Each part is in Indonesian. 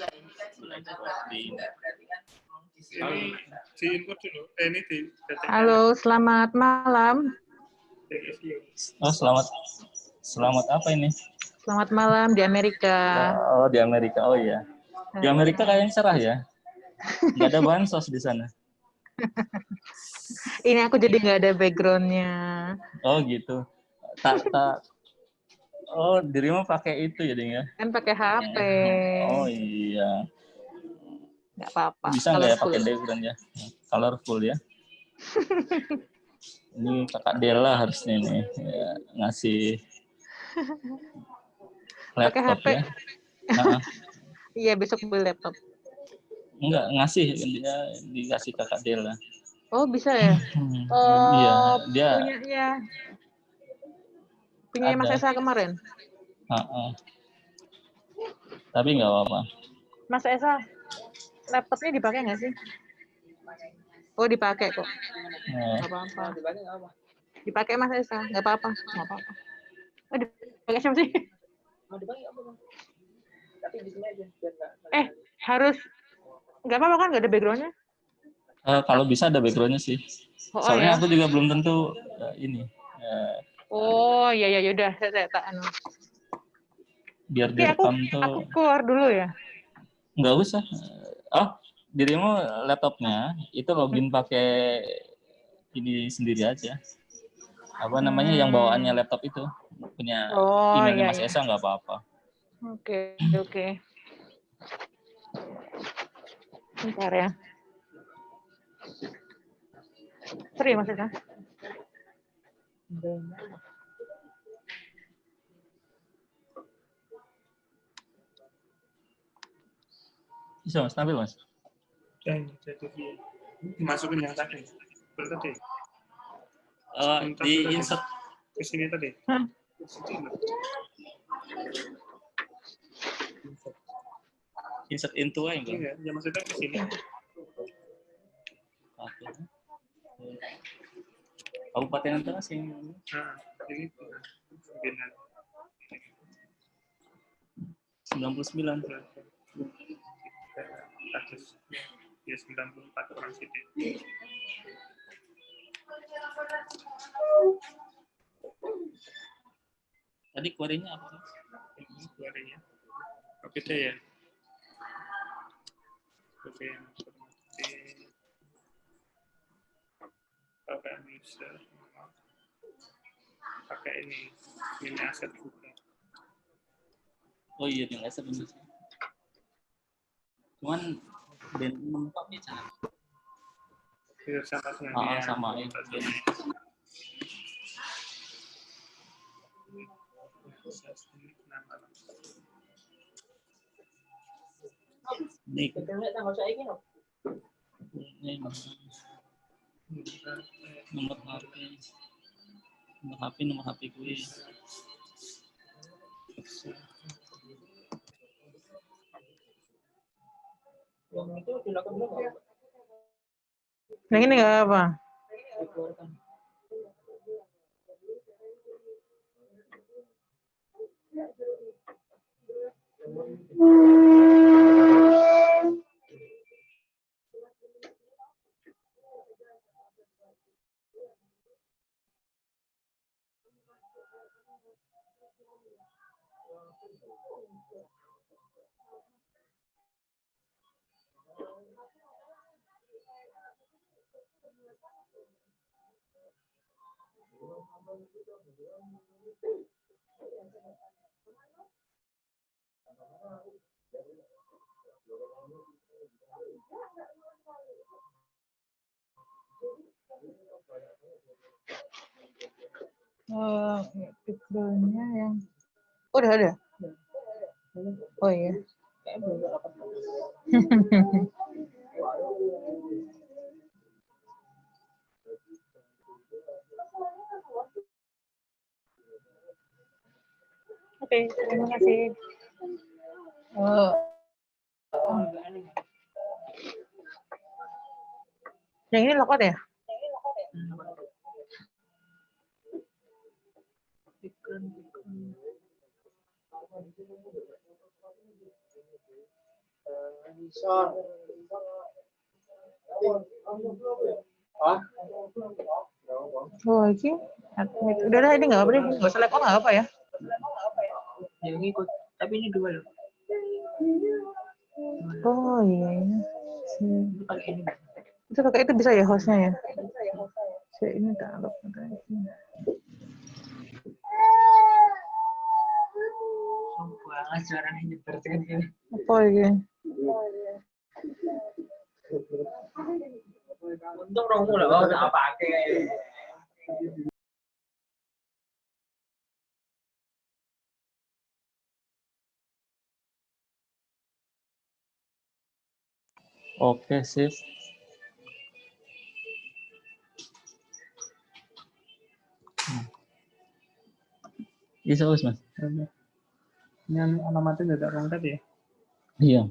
Ini di input dulu. Ini di Halo, selamat malam. Oh, selamat apa ini? Selamat malam di Amerika. Oh, di Amerika. Oh iya. Di Amerika kayaknya cerah ya. Nggak ada bansos di sana. Ini aku jadi nggak ada backgroundnya. Oh gitu. Oh, dirimu pakai itu jadi ya? Kan pakai HP. Oh iya. Nggak apa-apa. Bisa nggak ya pakai background ya? Colorful ya. Ini kakak Della harusnya nih ya, ngasih pakai laptop HP. ya. Iya, besok beli laptop. Enggak, ngasih dia dikasih kakak Della. Oh, bisa ya? Iya, dia punya Mas Esa kemarin. Tapi nggak apa-apa. Mas Esa, laptopnya dipakai nggak sih? Oh, dipakai kok. Nggak apa-apa. Dipakai Mas Esa, nggak apa-apa. Nggak apa-apa. Oh, dipakai siapa sih? Mau dipakai apa? Tapi di sini aja. Harus nggak apa-apa kan, nggak ada backgroundnya? Kalau bisa ada backgroundnya sih. Soalnya aku juga belum tentu ini. Oh ya udah saya tak biar direkam tuh. Aku keluar dulu ya. Nggak usah. Oh, dirimu laptopnya itu login pakai ini sendiri aja. Apa namanya yang bawaannya laptop itu punya emailnya Mas Esa nggak apa-apa. Oke. Bentar ya. Sorry Mas Esa. Bisa Mas, tampil Mas. Masukin yang tadi. Tadi. Di insert ke sini tadi. Insert into aja enggak? Iya, ya maksudnya ke sini. Kabupaten Antara sih. Nah, ini 99. Ya 94 orang sini. Tadi query-nya apa? Query-nya. Oke deh ya. Oke, informasi. Pakai user. Pakai ini aset juga. Oh iya, di aset bener sih. Cuman band menempatnya cara. Tidak sama dengan sama ya. Ini nomor HP gue. Yang ini nggak apa? Background-nya yang udah ada. Oh iya. Oke, terima kasih. Yang ini lokot ya? Oh, ini admit. Udahlah ini nggak apa deh, nggak usah lapor nggak apa ya. Yang ikut, tapi ini 2 loh. Oh iya. Itu pakai ini. Itu pakai itu bisa ya hostnya ya. Ini taruh. Sumpah, suaranya nyebar kan ini. Apa ini? Untung romo lah, oh tak pakai. Oke, sip. Bisa, Mas. Ini alamatnya tidak lengkap ya? Iya.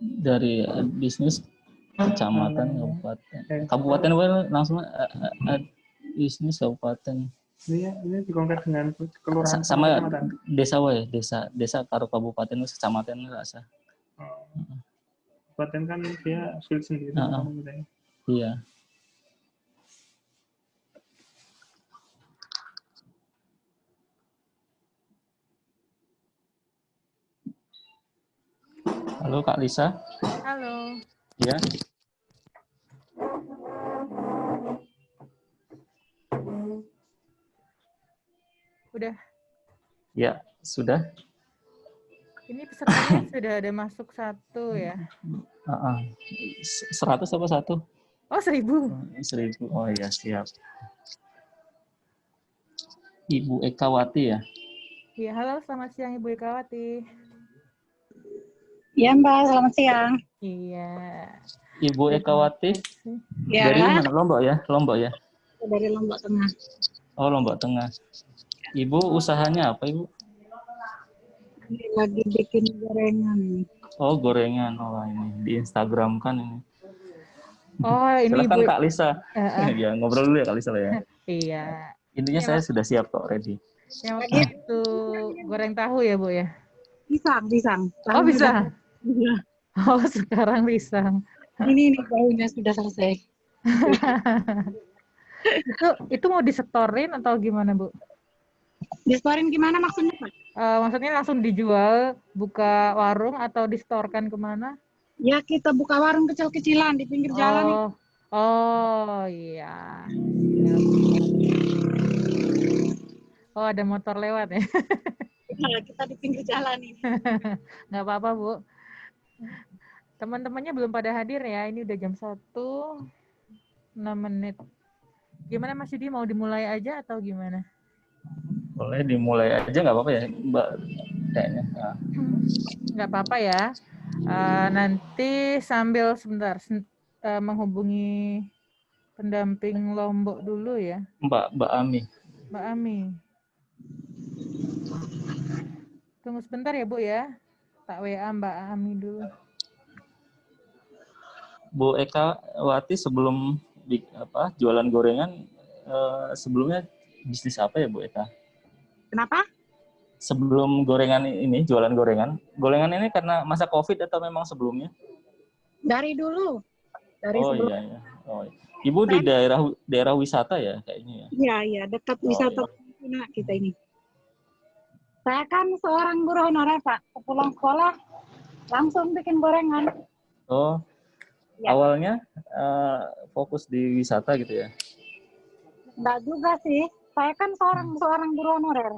Dari bisnis kecamatan kabupaten. Kabupaten langsung bisnis kabupaten. Ini dikontak dengan kelurahan Sama kecamatan. desa wae, desa karo kabupaten wis kecamatan rasa. Kabupaten kan dia sulit sendiri. Iya. Halo Kak Lisa. Halo. Ya. Udah. Ya, sudah. Ini pesertanya sudah ada masuk 1 ya. 100 apa 1? Oh 1000. 1000. Oh iya, siap. Ibu Ekawati ya? Iya, halo selamat siang Ibu Ekawati. Iya Mbak, selamat siang. Iya. Ibu Ekawati Ya, dari mana? Lombok ya? Lombok ya? dari Lombok Tengah. Oh, Lombok Tengah. Ibu usahanya apa, Ibu? Ini lagi bikin gorengan. Oh, gorengan. Oh, ini di Instagram kan ini. Oh, ini Silakan Ibu. Kak Lisa. Ya, ngobrol dulu ya Kak Lisa ya. Iya. Intinya saya sudah siap kok, ready. Yang waktu itu goreng tahu ya, Bu ya? Pisang. Oh, bisa. Iya. Oh, sekarang pisang. Ini baunya sudah selesai. itu mau disetorin atau gimana, Bu? Distorin gimana maksudnya Pak? Maksudnya langsung dijual, buka warung atau distorkan kemana? Ya kita buka warung kecil-kecilan di pinggir jalan. Oh iya. Oh ada motor lewat ya? Nah, kita di pinggir jalan ini. Nggak apa-apa Bu. Teman-temannya belum pada hadir ya. Ini udah jam 1, 6 menit. Gimana Mas Yudi, mau dimulai aja atau gimana? Boleh dimulai aja nggak apa-apa ya Mbak? Kayaknya. Nah. Nggak apa-apa ya. Nanti sambil sebentar menghubungi pendamping Lombok dulu ya. Mbak Ami. Mbak Ami. Tunggu sebentar ya Bu ya. Tak WA Mbak Ami dulu. Bu Eka Wati sebelum jualan gorengan sebelumnya bisnis apa ya Bu Eka? Kenapa? Sebelum gorengan ini jualan gorengan ini karena masa COVID atau memang sebelumnya? Dari dulu. Iya. Oh, Ibu di daerah wisata ya kayaknya ya? Iya, dekat wisata kita ini. Saya kan seorang guru honorer Pak. Pulang sekolah langsung bikin gorengan. Oh, ya. Awalnya fokus di wisata gitu ya? Enggak juga sih. Saya kan seorang guru honorer.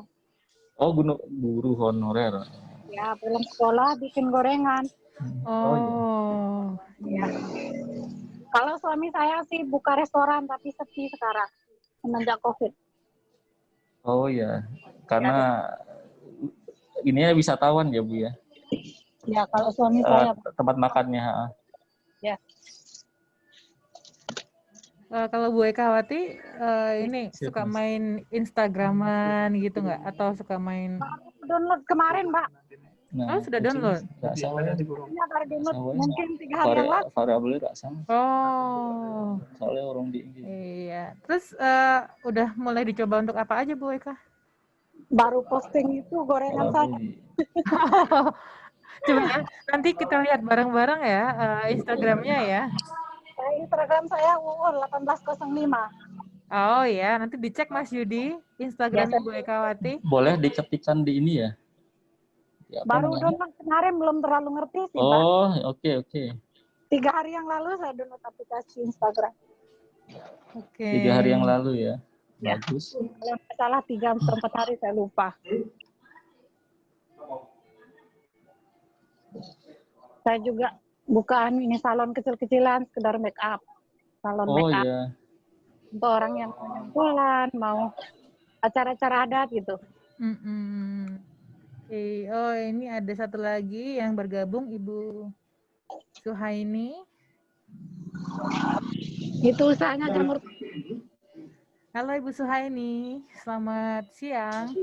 Oh, guru honorer. Ya, pulang sekolah bikin gorengan. Oh iya. Kalau suami saya sih buka restoran tapi sepi sekarang semenjak COVID. Oh ya, karena ininya wisatawan ya Bu ya? Ya, kalau suami saya tempat makannya. Ya. Kalau Bu Ekawati ini suka main Instagraman gitu nggak? Atau suka main? Download kemarin Mbak. Nah, sudah download? Nggak sama ya. Mungkin 3 hari yang lalu. Variabelnya nggak sama. Oh. Soalnya orang di Iya. Terus udah mulai dicoba untuk apa aja Bu Eka? Baru posting itu gorengan Kalau saya. di- Coba ya, nanti kita lihat bareng-bareng ya Instagramnya ya. Instagram saya UUR 1805. Oh ya, nanti dicek Mas Yudi Instagramnya Bu Ekawati. boleh diketikkan di ini ya? Ya, apa Baru namanya? download kemarin, belum terlalu ngerti sih, Pak. Oh, oke oke. 3 hari yang lalu saya download aplikasi Instagram. Oke. 3 hari yang lalu ya. Ya. Bagus. Kalau nggak salah 3 atau 4 hari, saya lupa. Saya juga bukaan ini salon kecil-kecilan, sekedar make up. Salon Oh make up. ya. Untuk orang yang mau nyampulan, mau acara-acara adat gitu. Mm-mm. Oke. Oh, ini ada satu lagi yang bergabung, Ibu Suhaini. Itu usahanya jamur. Halo Ibu Suhaini, selamat siang.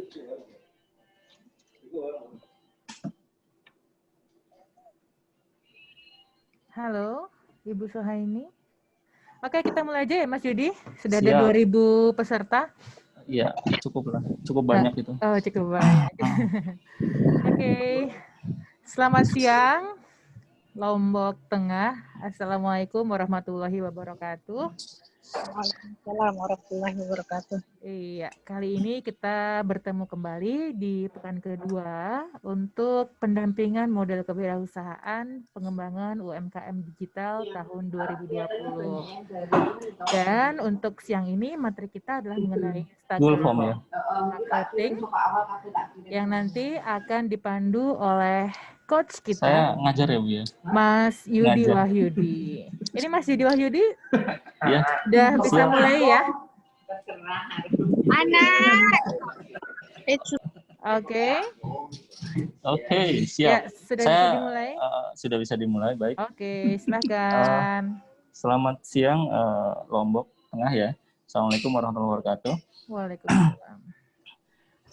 Halo Ibu Suhaini. Oke, kita mulai aja ya Mas Yudi. Sudah ada Siap. 2000 peserta. Iya, cukup lah. Cukup banyak itu. Oh, cukup banyak. Oke. Selamat siang, Lombok Tengah. Assalamualaikum warahmatullahi wabarakatuh. Waalaikumsalam warahmatullahi wabarakatuh. Iya, kali ini kita bertemu kembali di pekan kedua untuk pendampingan model kewirausahaan pengembangan UMKM digital tahun 2020. Dan untuk siang ini materi kita adalah mengenai Gulform Instagram ya. marketing yang nanti akan dipandu oleh coach kita, Saya ngajar ya Bu ya. Mas Yudi Ngajar. Wahyudi. Ini Mas Yudi Wahyudi Ya. udah bisa Siap. mulai ya? Anak. Oke. Oke, Ya, siap. sudah Saya bisa dimulai? sudah bisa dimulai. Baik. Oke, silakan. Selamat siang Lombok Tengah ya. Assalamualaikum warahmatullahi wabarakatuh. Waalaikumsalam.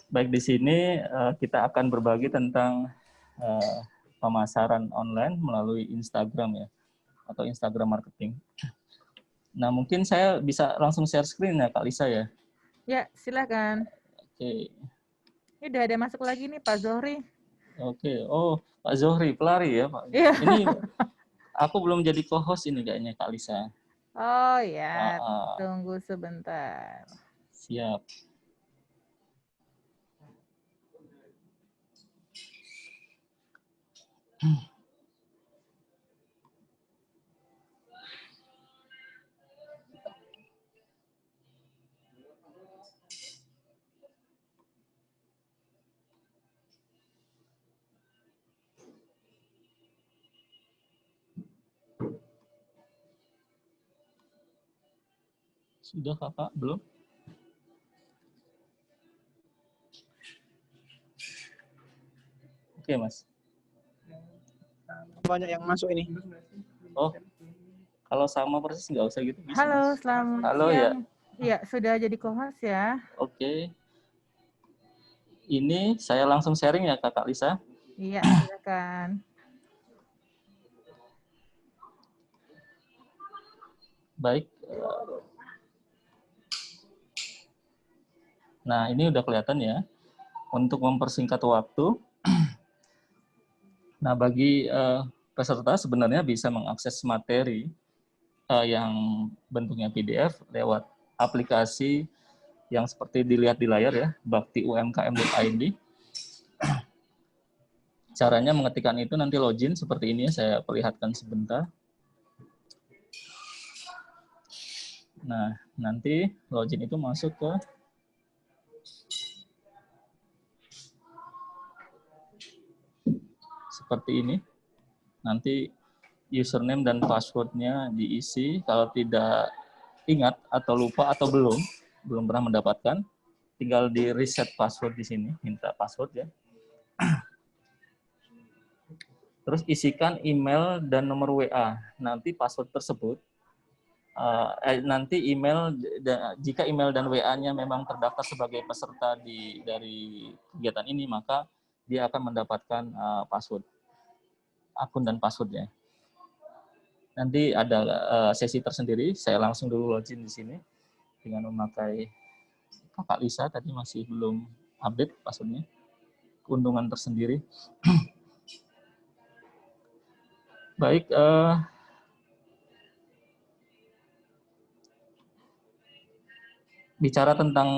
Baik, di sini kita akan berbagi tentang pemasaran online melalui Instagram ya, atau Instagram marketing. Nah, mungkin saya bisa langsung share screen ya Kak Lisa ya. Ya, silakan. Oke. Ini udah ada masuk lagi nih Pak Zohri. Oke. Oh, Pak Zohri pelari ya Pak. Iya. Ini aku belum jadi co-host ini kayaknya Kak Lisa. Oh ya, Ah, tunggu sebentar. siap. Sudah Kakak? Belum? Oke, Mas. Banyak yang masuk ini. Oh, kalau sama persis nggak usah gitu. Bisa, Halo, Mas. selamat Halo, ya. siang. Iya, sudah jadi co-host ya. Oke. Ini saya langsung sharing ya Kakak Lisa. Iya, silakan. Baik. Nah, ini udah kelihatan ya. Untuk mempersingkat waktu, nah bagi peserta sebenarnya bisa mengakses materi yang bentuknya PDF lewat aplikasi yang seperti dilihat di layar ya, baktiumkm.id. Caranya mengetikkan itu nanti login seperti ini ya, saya perlihatkan sebentar. Nah, nanti login itu masuk ke seperti ini. Nanti username dan passwordnya diisi. Kalau tidak ingat atau lupa atau belum pernah mendapatkan, tinggal di reset password di sini, minta password ya. Terus isikan email dan nomor WA. Nanti password tersebut, nanti email, jika email dan WA-nya memang terdaftar sebagai peserta dari kegiatan ini, maka dia akan mendapatkan password, akun dan passwordnya. Nanti ada sesi tersendiri, saya langsung dulu login di sini dengan memakai Kakak Lisa, tadi masih belum update passwordnya, keuntungan tersendiri. Baik, bicara tentang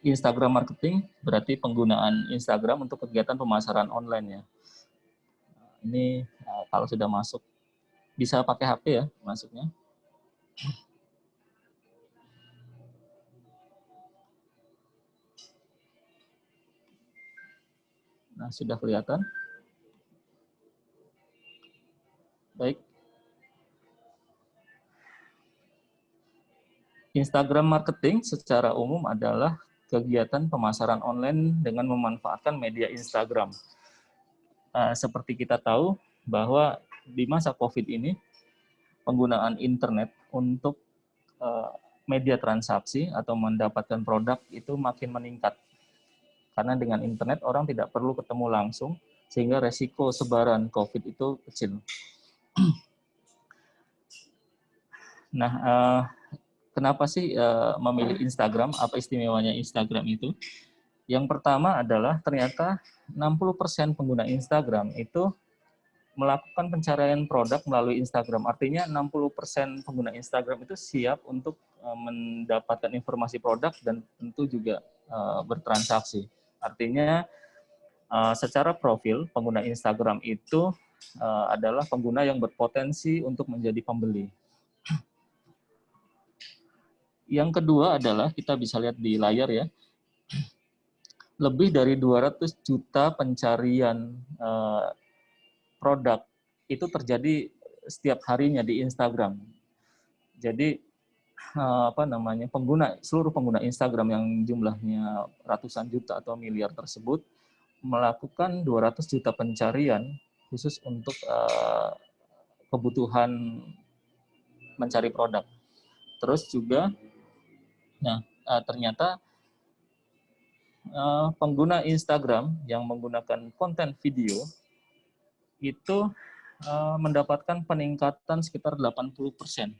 Instagram marketing, berarti penggunaan Instagram untuk kegiatan pemasaran online ya. Ini kalau sudah masuk, bisa pakai HP ya masuknya. Nah, sudah kelihatan. Baik. Instagram marketing secara umum adalah kegiatan pemasaran online dengan memanfaatkan media Instagram. Seperti kita tahu bahwa di masa COVID ini, penggunaan internet untuk media transaksi atau mendapatkan produk itu makin meningkat. Karena dengan internet orang tidak perlu ketemu langsung, sehingga resiko sebaran COVID itu kecil. Nah, kenapa sih memilih Instagram? Apa istimewanya Instagram itu? Yang pertama adalah ternyata 60% pengguna Instagram itu melakukan pencarian produk melalui Instagram. Artinya 60% pengguna Instagram itu siap untuk mendapatkan informasi produk dan tentu juga bertransaksi. Artinya secara profil pengguna Instagram itu adalah pengguna yang berpotensi untuk menjadi pembeli. Yang kedua adalah kita bisa lihat di layar ya, lebih dari 200 juta pencarian produk itu terjadi setiap harinya di Instagram. Jadi seluruh pengguna Instagram yang jumlahnya ratusan juta atau miliar tersebut melakukan 200 juta pencarian khusus untuk kebutuhan mencari produk. Terus juga, ternyata pengguna Instagram yang menggunakan konten video itu mendapatkan peningkatan sekitar 80%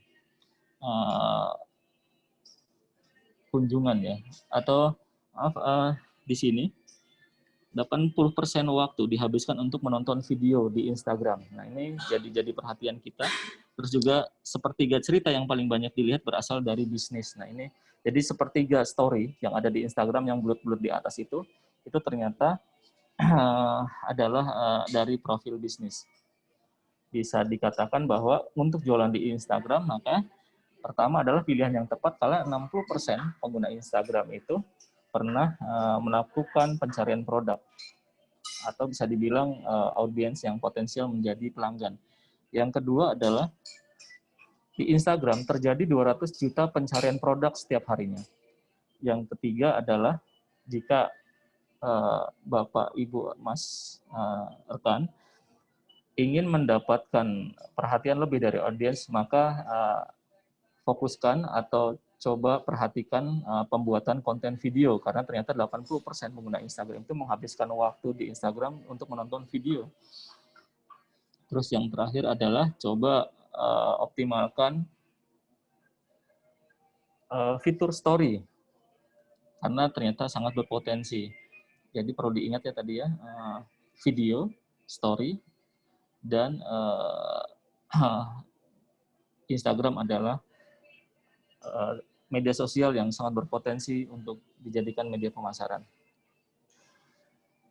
kunjungan ya, atau di sini 80% waktu dihabiskan untuk menonton video di Instagram. Nah, ini jadi perhatian kita. Terus juga sepertiga cerita yang paling banyak dilihat berasal dari bisnis. Nah, ini jadi sepertiga story yang ada di Instagram yang bulat-bulat di atas itu ternyata adalah dari profil bisnis. Bisa dikatakan bahwa untuk jualan di Instagram, maka pertama adalah pilihan yang tepat karena 60% pengguna Instagram itu pernah melakukan pencarian produk atau bisa dibilang audiens yang potensial menjadi pelanggan. Yang kedua adalah di Instagram terjadi 200 juta pencarian produk setiap harinya. Yang ketiga adalah jika Bapak, Ibu, Mas, rekan ingin mendapatkan perhatian lebih dari audiens, maka fokuskan atau coba perhatikan pembuatan konten video, karena ternyata 80% pengguna Instagram itu menghabiskan waktu di Instagram untuk menonton video. Terus yang terakhir adalah coba optimalkan fitur story, karena ternyata sangat berpotensi. Jadi perlu diingat ya tadi ya, video, story, dan Instagram adalah media sosial yang sangat berpotensi untuk dijadikan media pemasaran.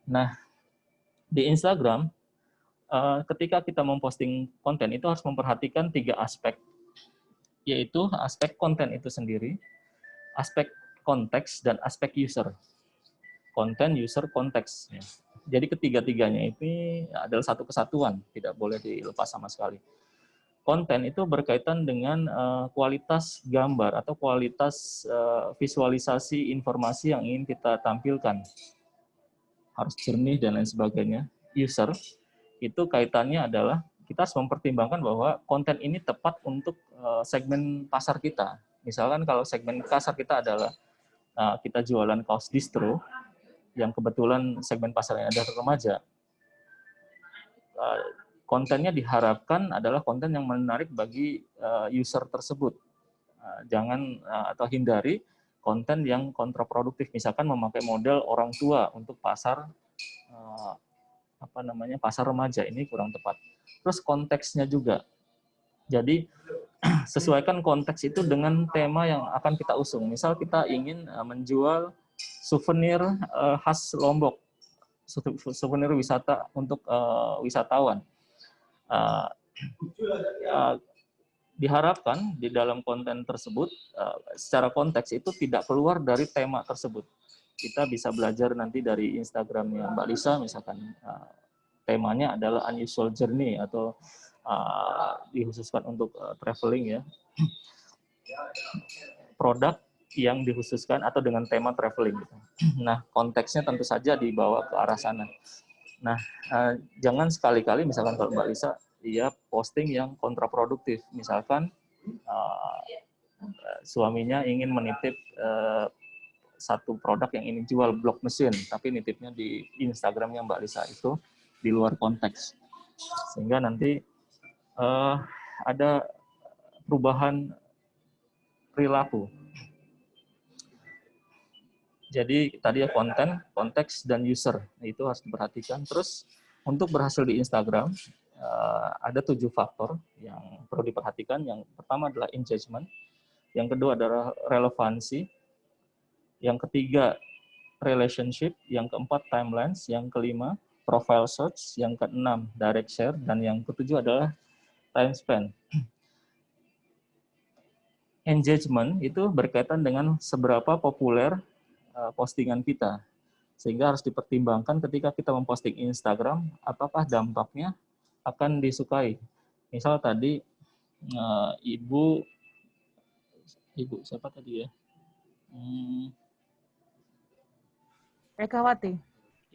Nah, di Instagram, ketika kita memposting konten itu harus memperhatikan 3 aspek, yaitu aspek konten itu sendiri, aspek konteks, dan aspek user. Konten, user, konteks. Jadi ketiga-tiganya ini adalah satu kesatuan, tidak boleh dilepas sama sekali. Konten itu berkaitan dengan kualitas gambar atau kualitas visualisasi informasi yang ingin kita tampilkan. Harus jernih dan lain sebagainya. User, itu kaitannya adalah kita harus mempertimbangkan bahwa konten ini tepat untuk segmen pasar kita. Misalkan kalau segmen pasar kita adalah kita jualan kaos distro, yang kebetulan segmen pasarnya ada remaja, kontennya diharapkan adalah konten yang menarik bagi user tersebut. Jangan atau hindari konten yang kontraproduktif, misalkan memakai model orang tua untuk pasar pasar remaja, ini kurang tepat. Terus konteksnya juga. Jadi sesuaikan konteks itu dengan tema yang akan kita usung. Misal kita ingin menjual souvenir khas Lombok, souvenir wisata untuk wisatawan. Diharapkan di dalam konten tersebut secara konteks itu tidak keluar dari tema tersebut. Kita bisa belajar nanti dari Instagramnya Mbak Lisa, misalkan temanya adalah unusual journey atau dikhususkan untuk traveling ya. Produk yang dikhususkan atau dengan tema traveling. Nah, konteksnya tentu saja dibawa ke arah sana. Nah, jangan sekali-kali misalkan kalau Mbak Lisa dia posting yang kontraproduktif. Misalkan suaminya ingin menitip satu produk yang ingin jual blok mesin, tapi nitipnya di Instagramnya Mbak Lisa itu di luar konteks. Sehingga nanti ada perubahan perilaku. Jadi tadi ya konten, konteks, dan user. Nah, itu harus diperhatikan. Terus untuk berhasil di Instagram, ada 7 faktor yang perlu diperhatikan. Yang pertama adalah engagement. Yang kedua adalah relevansi. Yang ketiga, relationship. Yang keempat, timelines. Yang kelima, profile search. Yang keenam, direct share. Dan yang ketujuh adalah time span. Engagement itu berkaitan dengan seberapa populer postingan kita. Sehingga harus dipertimbangkan ketika kita memposting Instagram, apakah dampaknya akan disukai. Misal tadi ibu siapa tadi ya? Ekawati.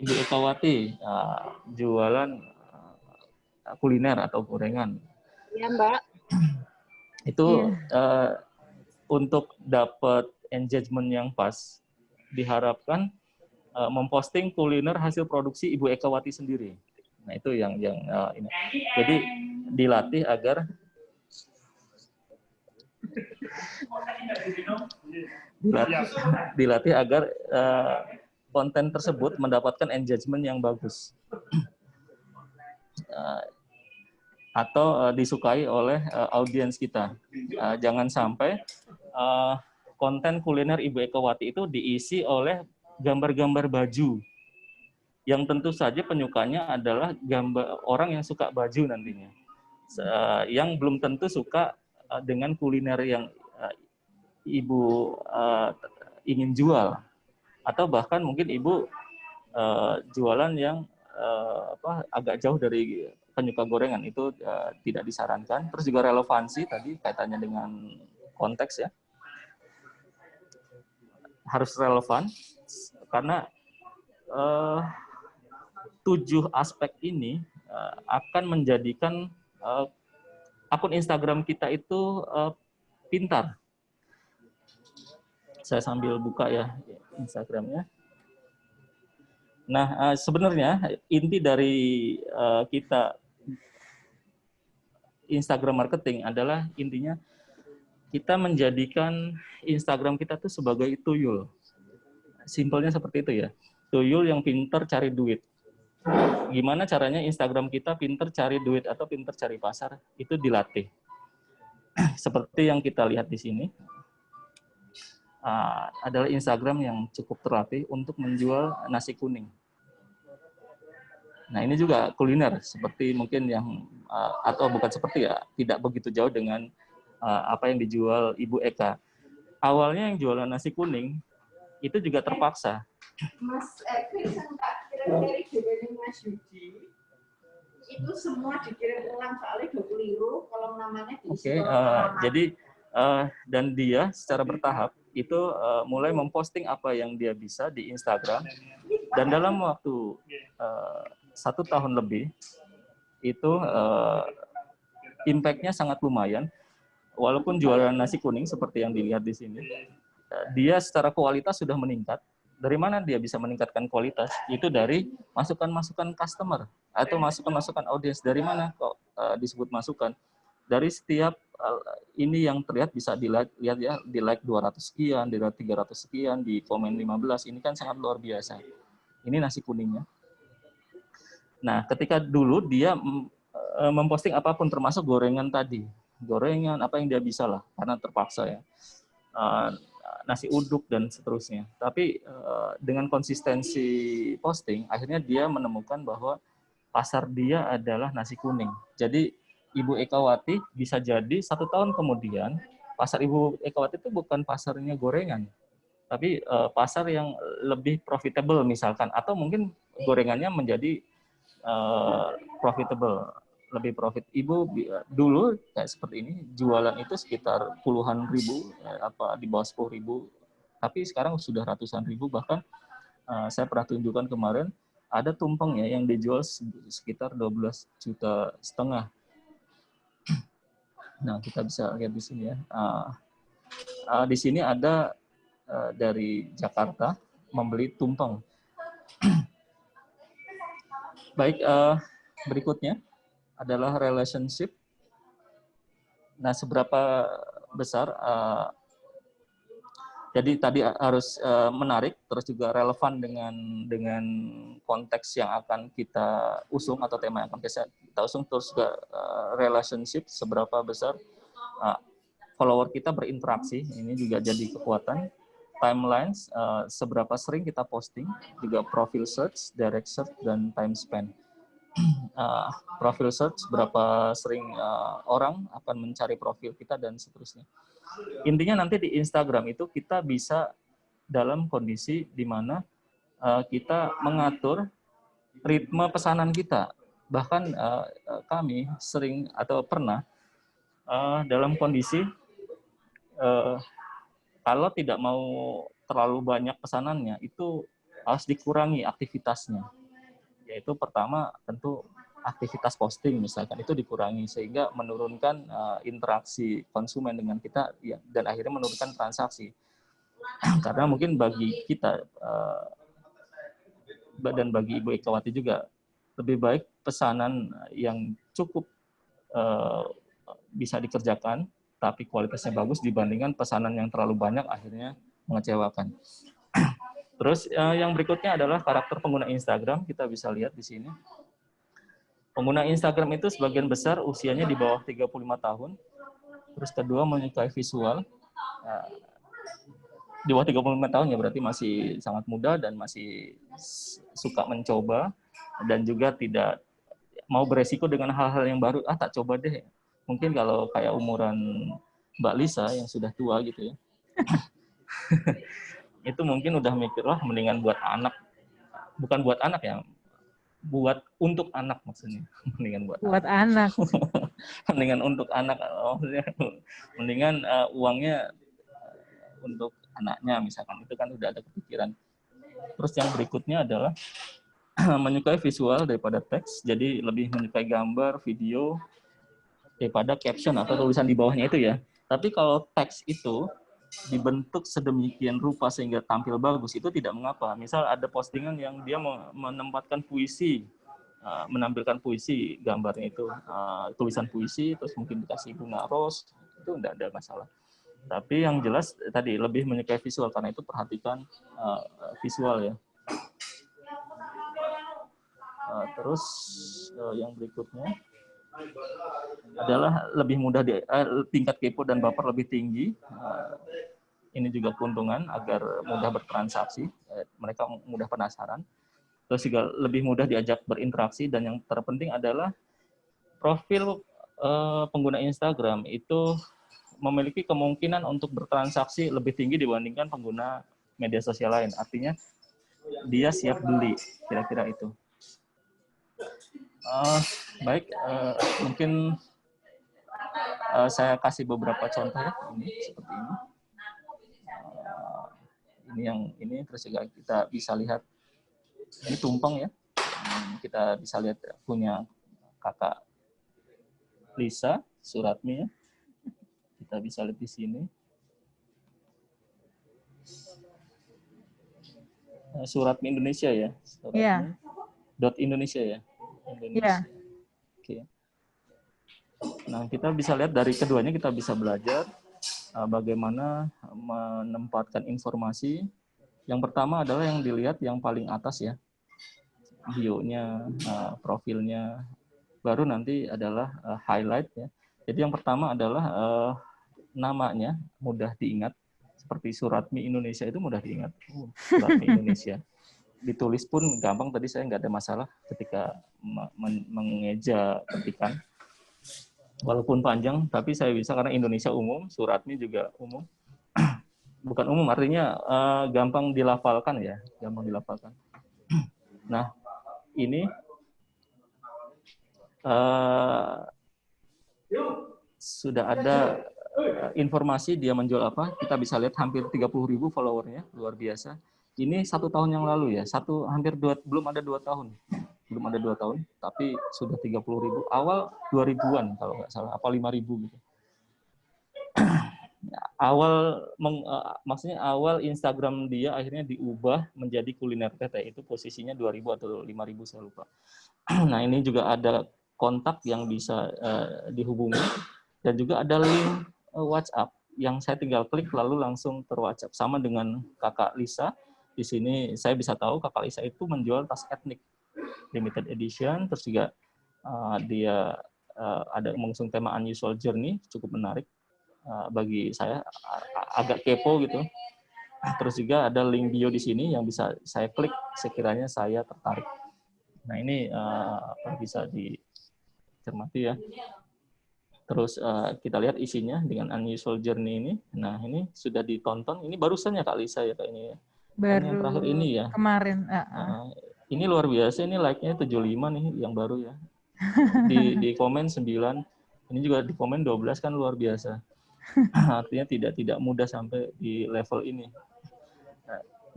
Ibu Ekawati jualan kuliner atau gorengan. Iya, Mbak. Itu untuk dapat engagement yang pas, diharapkan memposting kuliner hasil produksi Ibu Ekawati sendiri. Nah, itu yang ini. Jadi dilatih agar konten tersebut mendapatkan engagement yang bagus atau disukai oleh audiens kita. Jangan sampai konten kuliner Ibu Ekawati itu diisi oleh gambar-gambar baju, yang tentu saja penyukanya adalah gambar orang yang suka baju nantinya, yang belum tentu suka dengan kuliner yang ibu ingin jual, atau bahkan mungkin ibu jualan yang agak jauh dari penyuka gorengan, itu tidak disarankan. Terus juga relevansi tadi kaitannya dengan konteks ya, harus relevan. Karena 7 aspek ini akan menjadikan akun Instagram kita itu pintar. Saya sambil buka ya Instagramnya. Nah, sebenarnya inti dari kita Instagram marketing adalah intinya kita menjadikan Instagram kita tuh sebagai tuyul. Simpelnya seperti itu ya. Tuyul yang pinter cari duit. Gimana caranya Instagram kita pinter cari duit atau pinter cari pasar? Itu dilatih. Seperti yang kita lihat di sini, adalah Instagram yang cukup terlatih untuk menjual nasi kuning. Nah, ini juga kuliner, seperti mungkin yang, atau bukan seperti ya, tidak begitu jauh dengan apa yang dijual Ibu Eka. Awalnya yang jualan nasi kuning, itu juga terpaksa. Mas Evi, tak kirim dari Mas Yudi, itu semua dikirim ulang soalnya 20 euro, kalau namanya diisi. Jadi dan dia secara bertahap itu mulai memposting apa yang dia bisa di Instagram, dan dalam waktu 1 tahun lebih itu impact-nya sangat lumayan. Walaupun jualan nasi kuning seperti yang dilihat di sini, dia secara kualitas sudah meningkat. Dari mana dia bisa meningkatkan kualitas? Itu dari masukan-masukan customer atau masukan-masukan audiens. Dari mana kok disebut masukan? Dari setiap ini yang terlihat bisa lihat ya, di like 200 sekian, di like 300 sekian, di komen 15, ini kan sangat luar biasa. Ini nasi kuningnya. Nah, ketika dulu dia memposting apapun termasuk gorengan tadi. Gorengan, apa yang dia bisa lah, karena terpaksa ya. Nasi uduk dan seterusnya. Tapi dengan konsistensi posting, akhirnya dia menemukan bahwa pasar dia adalah nasi kuning. Jadi Ibu Ekawati bisa jadi 1 tahun kemudian, pasar Ibu Ekawati itu bukan pasarnya gorengan, tapi pasar yang lebih profitable misalkan, atau mungkin gorengannya menjadi profitable, lebih profit. Ibu dulu kayak seperti ini, jualan itu sekitar puluhan ribu, di bawah 10.000, tapi sekarang sudah ratusan ribu. Bahkan saya pernah tunjukkan kemarin, ada tumpeng ya yang dijual sekitar 12,5 juta. Nah, kita bisa lihat di sini ya. Di sini ada dari Jakarta membeli tumpeng. Baik, berikutnya adalah relationship. Nah, seberapa besar? Jadi tadi harus menarik, terus juga relevan dengan konteks yang akan kita usung atau tema yang akan kita usung, terus juga relationship, seberapa besar follower kita berinteraksi, ini juga jadi kekuatan. Timelines, seberapa sering kita posting, juga profile search, direct search, dan time spend. Profile search, berapa sering orang akan mencari profil kita, dan seterusnya. Intinya nanti di Instagram itu kita bisa dalam kondisi di mana kita mengatur ritme pesanan kita. Bahkan kami sering atau pernah dalam kondisi kalau tidak mau terlalu banyak pesanannya, itu harus dikurangi aktivitasnya. Yaitu pertama tentu aktivitas posting misalkan itu dikurangi, sehingga menurunkan interaksi konsumen dengan kita ya, dan akhirnya menurunkan transaksi. Karena mungkin bagi kita dan bagi Ibu Ekawati juga, lebih baik pesanan yang cukup bisa dikerjakan tapi kualitasnya bagus dibandingkan pesanan yang terlalu banyak akhirnya mengecewakan. Terus yang berikutnya adalah karakter pengguna Instagram. Kita bisa lihat di sini. Pengguna Instagram itu sebagian besar usianya di bawah 35 tahun. Terus kedua, menyukai visual. Di bawah 35 tahun ya berarti masih sangat muda dan masih suka mencoba, dan juga tidak mau beresiko dengan hal-hal yang baru. Tak coba deh. Mungkin kalau kayak umuran Mbak Lisa yang sudah tua gitu ya. Itu mungkin udah mikir lah mendingan buat anak. Bukan buat anak ya, buat untuk anak maksudnya. Mendingan buat anak. Mendingan untuk anak, maksudnya mendingan uangnya untuk anaknya misalkan, itu kan udah ada kepikiran. Terus yang berikutnya adalah menyukai visual daripada teks, jadi lebih menyukai gambar, video daripada caption atau tulisan di bawahnya itu ya. Tapi kalau teks itu dibentuk sedemikian rupa sehingga tampil bagus, itu tidak mengapa. Misal ada postingan yang dia menempatkan puisi, menampilkan puisi, gambarnya itu tulisan puisi, terus mungkin dikasih bunga rose, itu tidak ada masalah. Tapi yang jelas tadi lebih menyukai visual, karena itu perhatikan visual ya. Terus yang berikutnya adalah lebih mudah tingkat kepo dan baper lebih tinggi. Ini juga keuntungan agar mudah bertransaksi, mereka mudah penasaran. Terus juga lebih mudah diajak berinteraksi, dan yang terpenting adalah profil pengguna Instagram itu memiliki kemungkinan untuk bertransaksi lebih tinggi dibandingkan pengguna media sosial lain. Artinya dia siap beli, kira-kira itu. Baik, mungkin saya kasih beberapa contoh ya, ini seperti ini. Ini yang ini, terus juga kita bisa lihat ini tumpeng ya. Kita bisa lihat punya kakak Lisa Suratmi ya. Kita bisa lihat di sini. Suratmi Indonesia ya. Suratmi. Yeah. Indonesia ya. Indonesia. Yeah. Oke. Nah, kita bisa lihat dari keduanya kita bisa belajar bagaimana menempatkan informasi. Yang pertama adalah yang dilihat yang paling atas ya, bio-nya, profilnya. Baru nanti adalah highlight ya. Jadi yang pertama adalah namanya mudah diingat. Seperti Suratmi Indonesia itu mudah diingat. Suratmi Indonesia. Ditulis pun gampang, tadi saya nggak ada masalah ketika mengeja ketikan. Walaupun panjang, tapi saya bisa karena Indonesia umum, Suratmi juga umum. Bukan umum, artinya gampang dilafalkan ya, gampang dilafalkan. Nah, ini sudah ada informasi dia menjual apa. Kita bisa lihat hampir 30.000 followernya, luar biasa. Ini 1 tahun yang lalu ya, belum ada 2 tahun. Belum ada 2 tahun, tapi sudah 30.000. Awal 2000-an kalau nggak salah, apa 5.000 gitu. Maksudnya awal Instagram dia akhirnya diubah menjadi kuliner teteh, itu posisinya 2.000 atau 5.000 saya lupa. Nah, ini juga ada kontak yang bisa dihubungi dan juga ada link WhatsApp yang saya tinggal klik lalu langsung ter-WhatsApp. Sama dengan Kakak Lisa. Di sini saya bisa tahu Kakak Lisa itu menjual tas etnik limited edition, terus juga dia ada mengusung tema unusual journey, cukup menarik. Bagi saya agak kepo gitu. Terus juga ada link bio di sini yang bisa saya klik sekiranya saya tertarik. Nah, ini bisa dicermati ya. Terus kita lihat isinya dengan unusual journey ini. Nah, ini sudah ditonton. Ini barusan ya Kak Lisa ya Kak ini ya. Baru Yang terakhir ini ya. kemarin. Ini luar biasa, ini like-nya 75 nih yang baru ya. Di komen 9. Ini juga di komen 12 kan luar biasa. Artinya tidak mudah sampai di level ini.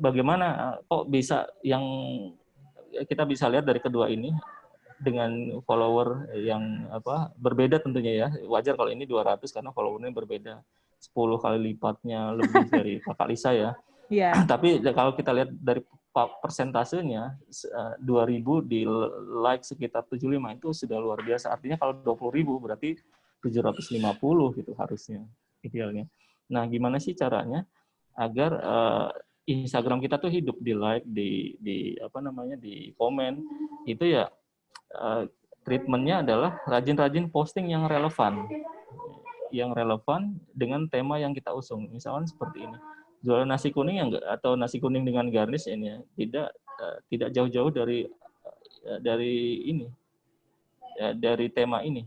Bagaimana kok bisa yang kita bisa lihat dari kedua ini dengan follower yang berbeda tentunya ya. Wajar kalau ini 200 karena followernya berbeda. 10 kali lipatnya lebih dari Kakak Lisa ya. Iya. Tapi kalau kita lihat dari persentasenya 2.000 di like sekitar 75 itu sudah luar biasa. Artinya kalau 20.000 berarti 750 gitu harusnya idealnya. Nah, gimana sih caranya agar Instagram kita tuh hidup di like, di komen itu ya treatmentnya adalah rajin-rajin posting yang relevan dengan tema yang kita usung. Misalkan seperti ini, jualan nasi kuning atau nasi kuning dengan garnish ini ya, tidak jauh-jauh dari tema ini.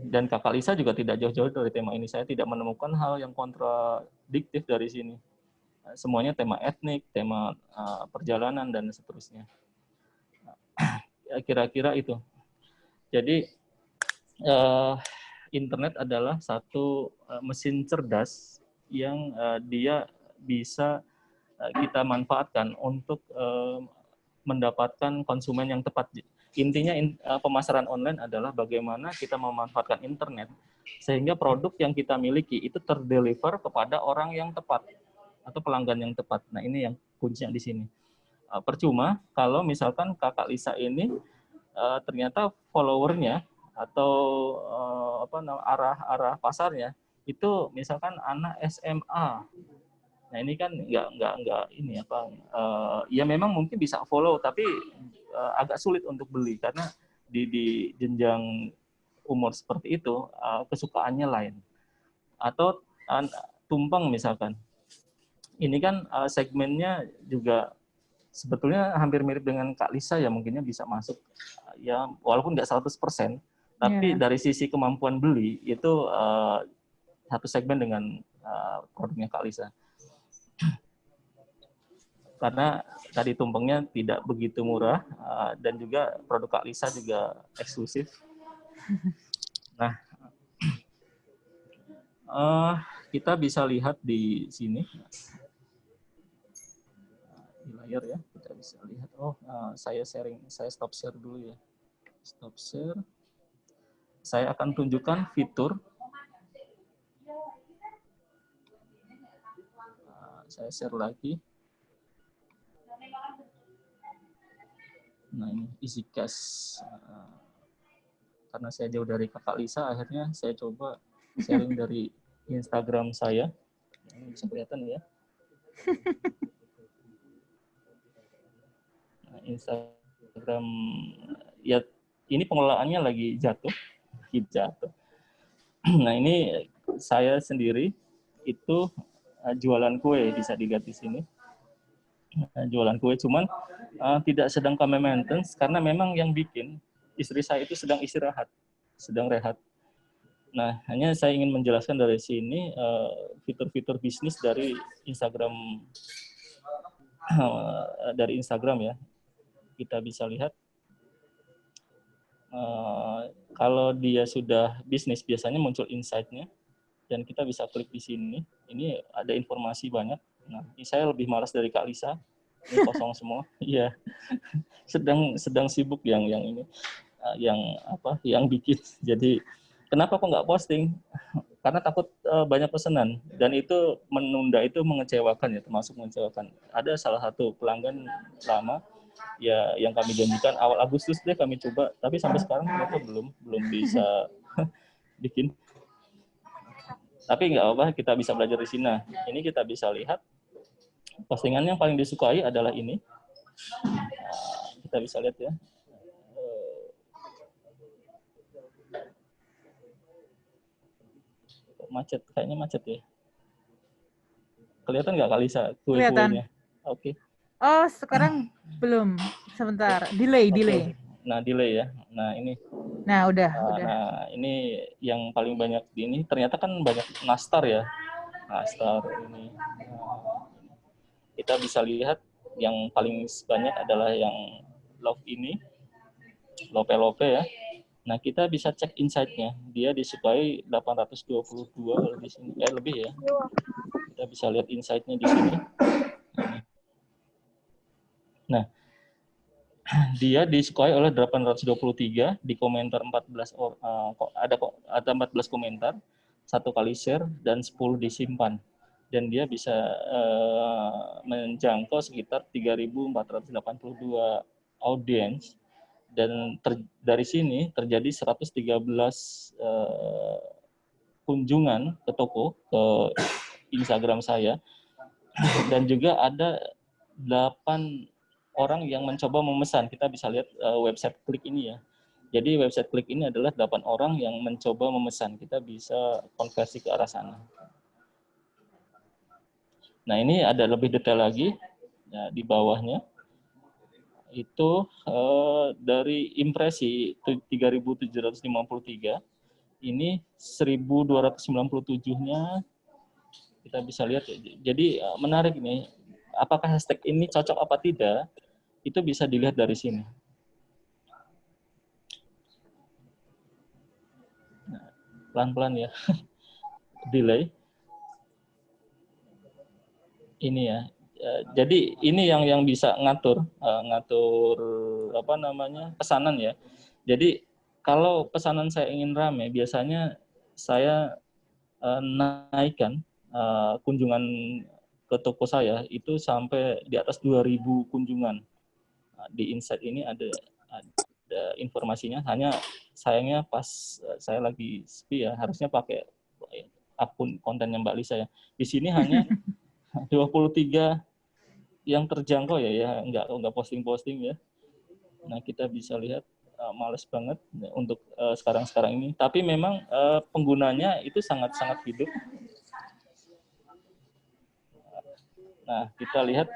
Dan Kakak Lisa juga tidak jauh-jauh dari tema ini. Saya tidak menemukan hal yang kontradiktif dari sini. Semuanya tema etnik, tema perjalanan, dan seterusnya. Kira-kira itu. Jadi, internet adalah satu mesin cerdas yang dia bisa kita manfaatkan untuk mendapatkan konsumen yang tepat. Intinya pemasaran online adalah bagaimana kita memanfaatkan internet sehingga produk yang kita miliki itu terdeliver kepada orang yang tepat atau pelanggan yang tepat. Nah, ini yang kuncinya di sini. Percuma kalau misalkan Kakak Lisa ini ternyata followernya atau arah pasarnya itu misalkan anak SMA. Nah, ini kan nggak ini ya memang mungkin bisa follow tapi agak sulit untuk beli karena di jenjang umur seperti itu kesukaannya lain. Atau tumpeng misalkan. Ini kan segmennya juga sebetulnya hampir mirip dengan Kak Lisa ya, mungkinnya bisa masuk ya walaupun nggak 100%, tapi dari sisi kemampuan beli itu satu segmen dengan produknya Kak Lisa. Karena tadi tumpengnya tidak begitu murah dan juga produk Kak Lisa juga eksklusif. Nah, kita bisa lihat di sini di layar ya, kita bisa lihat. Saya stop share dulu ya. Stop share. Saya akan tunjukkan fitur. Saya share lagi. Nah, ini easy cash. karena saya jauh dari Kakak Lisa, akhirnya saya coba sharing dari Instagram saya. Ini bisa kelihatan ya. Nah, Instagram ya, ini pengelolaannya lagi jatuh. Nah, ini saya sendiri itu jualan kue, bisa dilihat di sini. Jualan kue, cuman tidak sedang kami maintenance karena memang yang bikin istri saya itu sedang istirahat, sedang rehat. Nah, hanya saya ingin menjelaskan dari sini fitur-fitur bisnis dari Instagram, ya. Kita bisa lihat kalau dia sudah bisnis biasanya muncul insight-nya dan kita bisa klik di sini. Ini ada informasi banyak. Nah, ini saya lebih malas dari Kak Lisa. Ini kosong semua. Iya. sedang sibuk yang ini, yang bikin. Jadi kenapa kok nggak posting? Karena takut banyak pesanan, dan itu menunda, itu mengecewakan ya, termasuk mengecewakan. Ada salah satu pelanggan lama ya yang kami janjikan awal Agustus deh kami coba, tapi sampai sekarang ternyata belum bisa bikin. Tapi nggak apa, kita bisa belajar di sini. Nah, ini kita bisa lihat postingan yang paling disukai adalah ini. Kita bisa lihat ya. Macet, kayaknya macet ya. Kelihatan nggak Kalisa kue-kuenya? Oke. Oh, sekarang belum. Sebentar. Delay. Nah, delay ya. Nah, ini. Nah, udah. Nah, ini yang paling banyak di ini. Ternyata kan banyak nastar ya. Nastar ini. Kita bisa lihat yang paling banyak adalah yang love ini. Lope ya. Nah, kita bisa cek insight-nya. Dia disukai 822 di sini. Lebih ya. Kita bisa lihat insight-nya di sini. Nah, dia disukai oleh 823, di komentar 14 ada 14 komentar, 1 kali share dan 10 disimpan. Dan dia bisa menjangkau sekitar 3.482 audiens, dan dari sini terjadi 113 kunjungan ke toko, ke Instagram saya, dan juga ada 8 orang yang mencoba memesan. Kita bisa lihat website klik ini ya. Jadi website klik ini adalah 8 orang yang mencoba memesan. Kita bisa konversi ke arah sana. Nah, ini ada lebih detail lagi ya, di bawahnya. Itu dari impresi 3.753, ini 1.297-nya kita bisa lihat ya. Jadi menarik nih, apakah hashtag ini cocok apa tidak, itu bisa dilihat dari sini. Nah, pelan-pelan ya. Delay. Ini ya. Jadi ini yang bisa ngatur pesanan ya. Jadi kalau pesanan saya ingin ramai, biasanya saya naikkan kunjungan ke toko saya itu sampai di atas 2.000 kunjungan. Nah, di insight ini ada informasinya. Hanya sayangnya pas saya lagi sepi ya, harusnya pakai akun kontennya Mbak Lisa ya. Di sini hanya 23 yang terjangkau ya, nggak posting ya. Nah, kita bisa lihat males banget untuk sekarang ini. Tapi memang penggunanya itu sangat hidup. Nah, kita lihat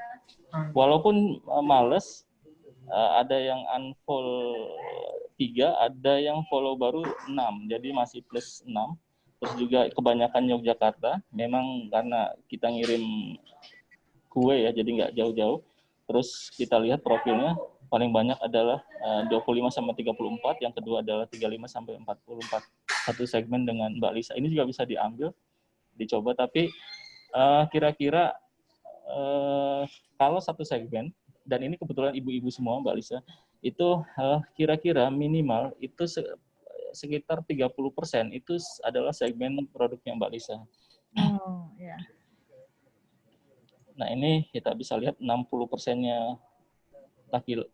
walaupun males, ada yang unfollow 3, ada yang follow baru 6, jadi masih plus 6. Terus juga kebanyakan Yogyakarta, memang karena kita ngirim kue ya, jadi nggak jauh-jauh. Terus kita lihat profilnya, paling banyak adalah 25 sampai 34, yang kedua adalah 35 sampai 44. Satu segmen dengan Mbak Lisa. Ini juga bisa diambil, dicoba, tapi kira-kira kalau satu segmen, dan ini kebetulan ibu-ibu semua Mbak Lisa, itu kira-kira minimal itu sekitar 30% itu adalah segmen produknya Mbak Lisa. Oh, ya. Nah, ini kita bisa lihat 60%-nya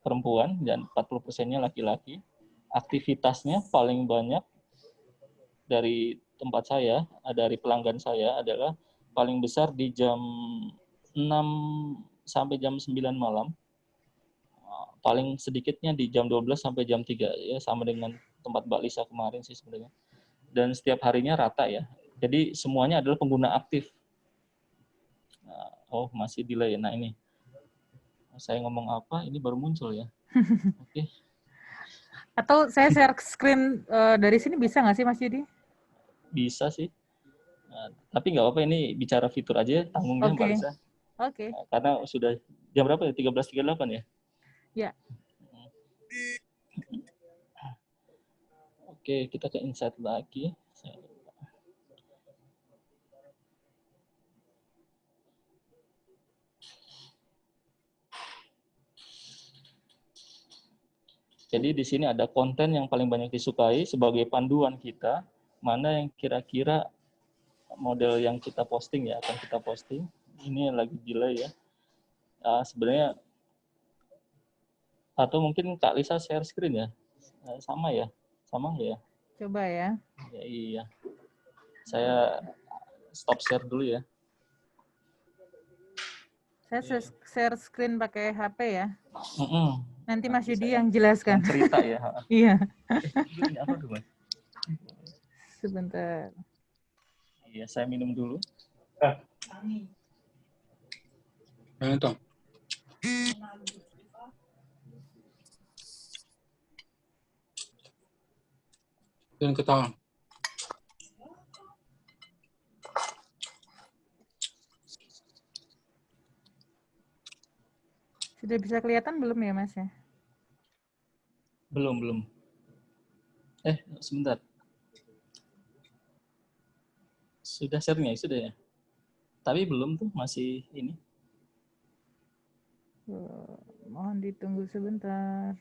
perempuan dan 40%-nya laki-laki. aktivitasnya paling banyak dari tempat saya, dari pelanggan saya adalah paling besar di jam 6 sampai jam 9 malam. Paling sedikitnya di jam 12 sampai jam 3, ya sama dengan tempat Mbak Lisa kemarin sih sebenarnya. Dan setiap harinya rata ya. Jadi semuanya adalah pengguna aktif. Oh, masih delay. Nah, ini. Saya ngomong apa, ini baru muncul ya. Oke. Atau saya share screen dari sini bisa nggak sih Mas Yudi? Bisa sih. Tapi nggak apa-apa, ini bicara fitur aja, tanggungnya Mbak Lisa. Oke. Karena sudah jam berapa ya? 13.38 ya? Ya. Oke, kita ke insight lagi. Jadi di sini ada konten yang paling banyak disukai sebagai panduan kita, mana yang kira-kira model yang kita posting ya, akan kita posting. Ini lagi delay ya. Sebenarnya, atau mungkin Kak Lisa share screen ya? Sama ya? Sama ya? Coba ya. Ya iya. Saya stop share dulu ya. Saya share screen pakai HP ya. Nanti Mas Yudi Saya yang jelaskan. yang cerita ya. Iya. Ini apa tuh, Mas? Sebentar. Iya, saya minum dulu. Itu. Dan ketawa. Sudah bisa kelihatan belum ya Mas ya? Belum. Sebentar. Sudah share-nya, sudah ya? Tapi belum tuh, masih ini. Mohon ditunggu sebentar.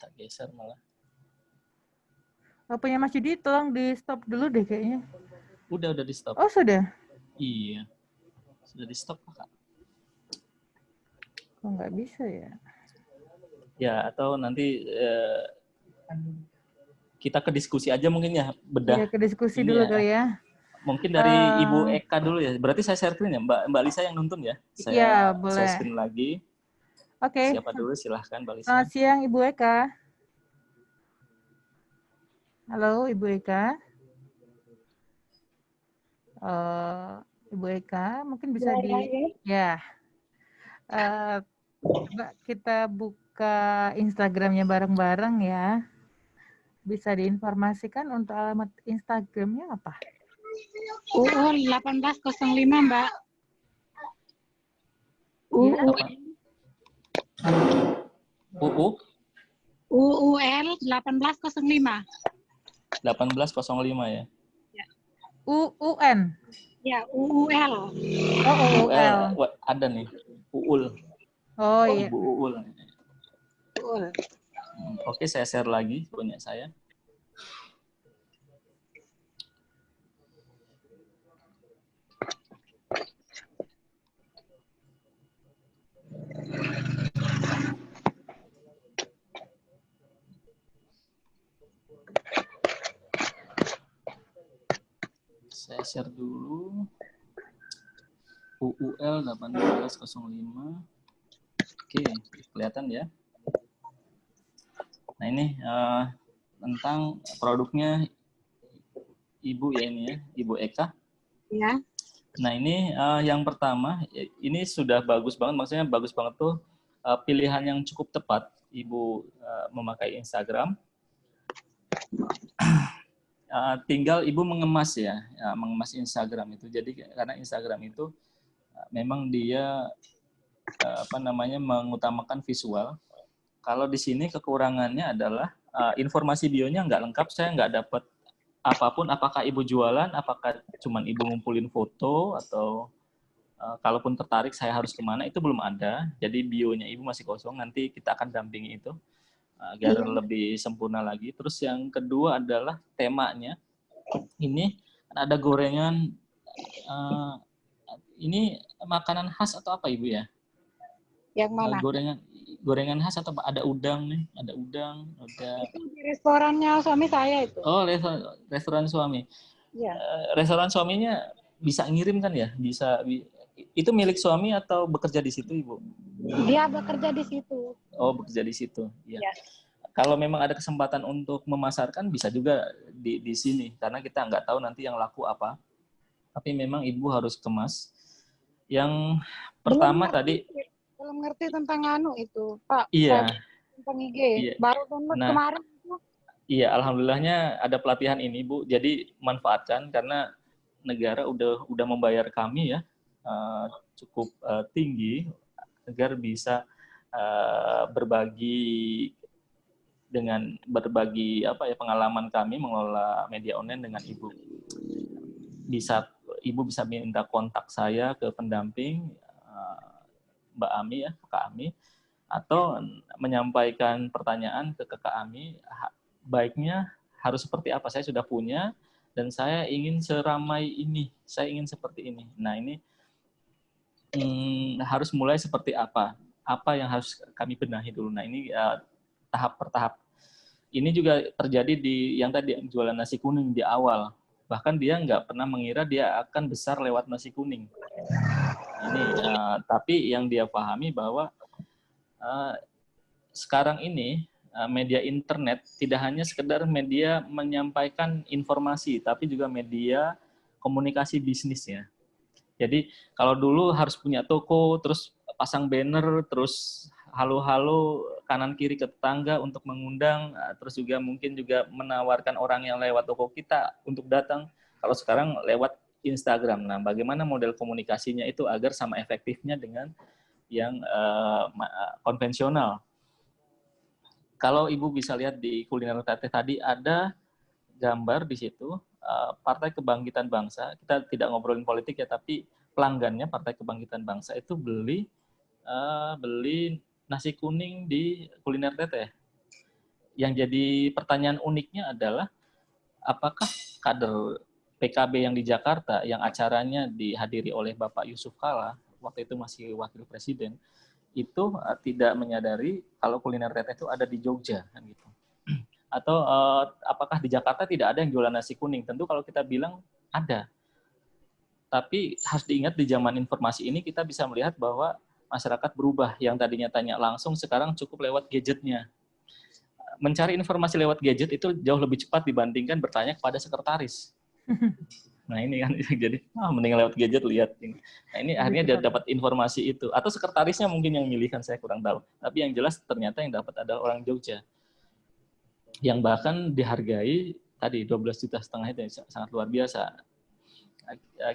Tak geser malah. Punya Mas Yudi tolong di stop dulu deh kayaknya. Udah di stop. Oh sudah? Iya. Sudah di stop, Kak. Kok nggak bisa ya? Ya, atau nanti kita ke diskusi aja mungkin ya, bedah. Iya, ke diskusi dulu kali ya. Mungkin dari Ibu Eka dulu ya. Berarti saya share screen ya, Mbak Lisa yang nonton ya? Iya, Saya boleh. share screen lagi. Oke. Siapa dulu, silahkan Mbak Lisa. Selamat siang Ibu Eka. Halo Ibu Eka. Ibu Eka, mungkin bisa ya. Coba kita buka Instagramnya bareng-bareng ya. Bisa diinformasikan untuk alamat Instagramnya apa? UUL 1805 Mbak. UUL 1805. 1805 ya. UUN. Ya, UUL. Oh, UUL. Ada nih, UUL. Oh iya. Ibu UUL. UUL. Oke, saya share lagi punya saya. Saya share dulu. UUL 1805. Oke, kelihatan ya. Nah ini tentang produknya Ibu ya ini ya, Ibu Eka. Ya. Nah ini yang pertama, ini sudah bagus banget, maksudnya bagus banget tuh pilihan yang cukup tepat Ibu memakai Instagram. Tinggal Ibu mengemas ya, mengemas Instagram itu. Jadi karena Instagram itu memang dia mengutamakan visual. Kalau di sini kekurangannya adalah informasi bionya nggak lengkap, saya nggak dapat apapun, apakah Ibu jualan, apakah cuman Ibu ngumpulin foto, atau kalaupun tertarik saya harus kemana, itu belum ada. Jadi bionya Ibu masih kosong, nanti kita akan dampingi itu agar lebih sempurna lagi. Terus yang kedua adalah temanya. Ini ada gorengan, ini makanan khas atau apa Ibu ya? Yang mana? Gorengan gorengan khas atau ada udang nih? Ada udang, ada. Itu di restorannya suami saya itu. Oh, restoran suami. Iya. Restoran suaminya bisa ngirim kan ya? Itu milik suami atau bekerja di situ, Ibu? Dia bekerja di situ. Oh, bekerja di situ. Ya. Iya. Kalau memang ada kesempatan untuk memasarkan, bisa juga di sini. Karena kita nggak tahu nanti yang laku apa. Tapi memang Ibu harus kemas. Yang pertama Belum ngerti tentang itu, Pak. Iya. Tentang IG. Iya. Baru download kemarin itu. Iya, alhamdulillahnya ada pelatihan ini, Bu. Jadi manfaatkan karena negara udah membayar kami ya cukup tinggi agar bisa berbagi pengalaman kami mengelola media online dengan Ibu. Ibu bisa minta kontak saya ke pendamping Mbak Ami ya, Kak Ami, atau menyampaikan pertanyaan ke Kak Ami, baiknya harus seperti apa? Saya sudah punya dan saya ingin seramai ini, saya ingin seperti ini. Nah ini harus mulai seperti apa? Apa yang harus kami benahi dulu? Nah ini tahap per tahap. Ini juga terjadi di yang tadi jualan nasi kuning di awal. Bahkan dia nggak pernah mengira dia akan besar lewat nasi kuning. Ini, tapi yang dia pahami bahwa sekarang ini media internet tidak hanya sekedar media menyampaikan informasi, tapi juga media komunikasi bisnis ya. Jadi kalau dulu harus punya toko, terus pasang banner, terus halo-halo kanan kiri ke tetangga untuk mengundang, terus juga mungkin juga menawarkan orang yang lewat toko kita untuk datang. Kalau sekarang lewat Instagram. Nah, bagaimana model komunikasinya itu agar sama efektifnya dengan yang konvensional. Kalau Ibu bisa lihat di Kuliner Teteh tadi ada gambar di situ Partai Kebangkitan Bangsa. Kita tidak ngobrolin politik ya, tapi pelanggannya Partai Kebangkitan Bangsa itu beli nasi kuning di Kuliner Teteh. Yang jadi pertanyaan uniknya adalah apakah kader PKB yang di Jakarta yang acaranya dihadiri oleh Bapak Yusuf Kala, waktu itu masih wakil presiden, itu tidak menyadari kalau Kuliner Teteh itu ada di Jogja kan gitu. Atau apakah di Jakarta tidak ada yang jualan nasi kuning? Tentu kalau kita bilang ada. Tapi harus diingat di zaman informasi ini kita bisa melihat bahwa masyarakat berubah. Yang tadinya tanya langsung sekarang cukup lewat gadgetnya. Mencari informasi lewat gadget itu jauh lebih cepat dibandingkan bertanya kepada sekretaris. Nah ini kan jadi mending lewat gadget lihat. Nah ini akhirnya dia dapat informasi itu. Atau sekretarisnya mungkin yang milih, kan saya kurang tahu. Tapi yang jelas ternyata yang dapat adalah orang Jogja. Yang bahkan dihargai tadi 12,5 juta itu sangat luar biasa.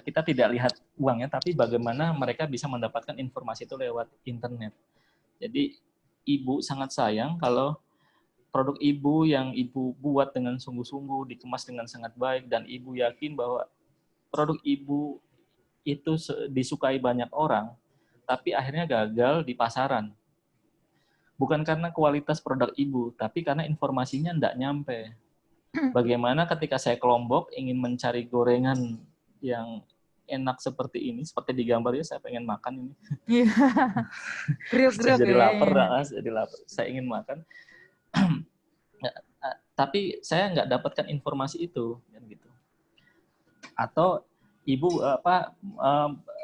Kita tidak lihat uangnya, tapi bagaimana mereka bisa mendapatkan informasi itu lewat internet. Jadi Ibu sangat sayang kalau produk Ibu yang Ibu buat dengan sungguh-sungguh, dikemas dengan sangat baik, dan Ibu yakin bahwa produk Ibu itu disukai banyak orang, tapi akhirnya gagal di pasaran. Bukan karena kualitas produk Ibu, tapi karena informasinya tidak nyampe. Bagaimana ketika saya ke Lombok ingin mencari gorengan yang enak seperti ini, seperti di gambar ya, saya pengen makan ini. Kriuk-kriuk jadi ya. lapar, saya ingin makan. Tapi saya nggak dapatkan informasi itu, kan gitu. Atau Ibu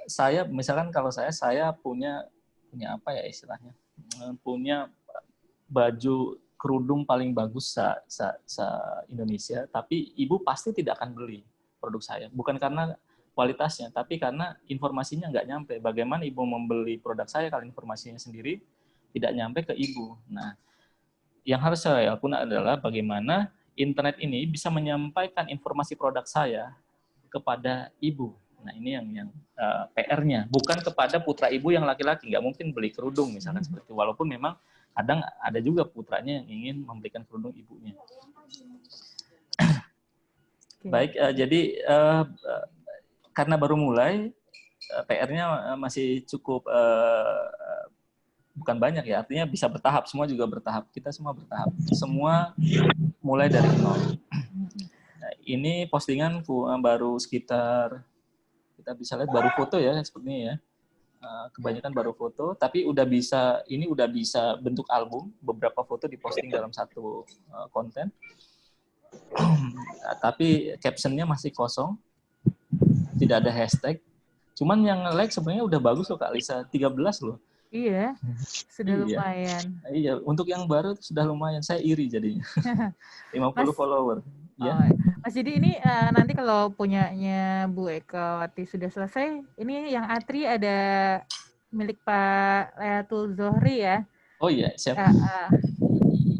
saya misalkan kalau saya punya apa ya istilahnya, punya baju kerudung paling bagus Indonesia, tapi Ibu pasti tidak akan beli produk saya, bukan karena kualitasnya, tapi karena informasinya nggak nyampe. Bagaimana Ibu membeli produk saya kalau informasinya sendiri tidak nyampe ke Ibu? Nah, yang harus saya lakukan adalah bagaimana internet ini bisa menyampaikan informasi produk saya kepada Ibu. Nah, ini yang PR-nya. Bukan kepada putra Ibu yang laki-laki. Nggak mungkin beli kerudung misalkan seperti itu. Walaupun memang kadang ada juga putranya yang ingin memberikan kerudung ibunya. Baik, jadi karena baru mulai, PR-nya masih cukup bukan banyak ya, artinya bisa bertahap, semua juga bertahap. Kita semua bertahap. Semua mulai dari nol. Nah, ini postingan baru sekitar, kita bisa lihat baru foto ya, seperti ini ya. kebanyakan baru foto, tapi udah bisa bentuk album, beberapa foto diposting dalam satu konten. Tapi captionnya masih kosong, tidak ada hashtag. Cuman yang like sebenarnya udah bagus loh Kak Lisa, 13 loh. Iya, sudah Iya. lumayan. Iya, untuk yang baru sudah lumayan. Saya iri jadinya. 50 Mas, follower. Ya. oh, Mas Didi ini nanti kalau punyanya Bu Ekawati sudah selesai, ini yang Atri ada milik Pak Layatul Zohri ya. Oh iya, siap.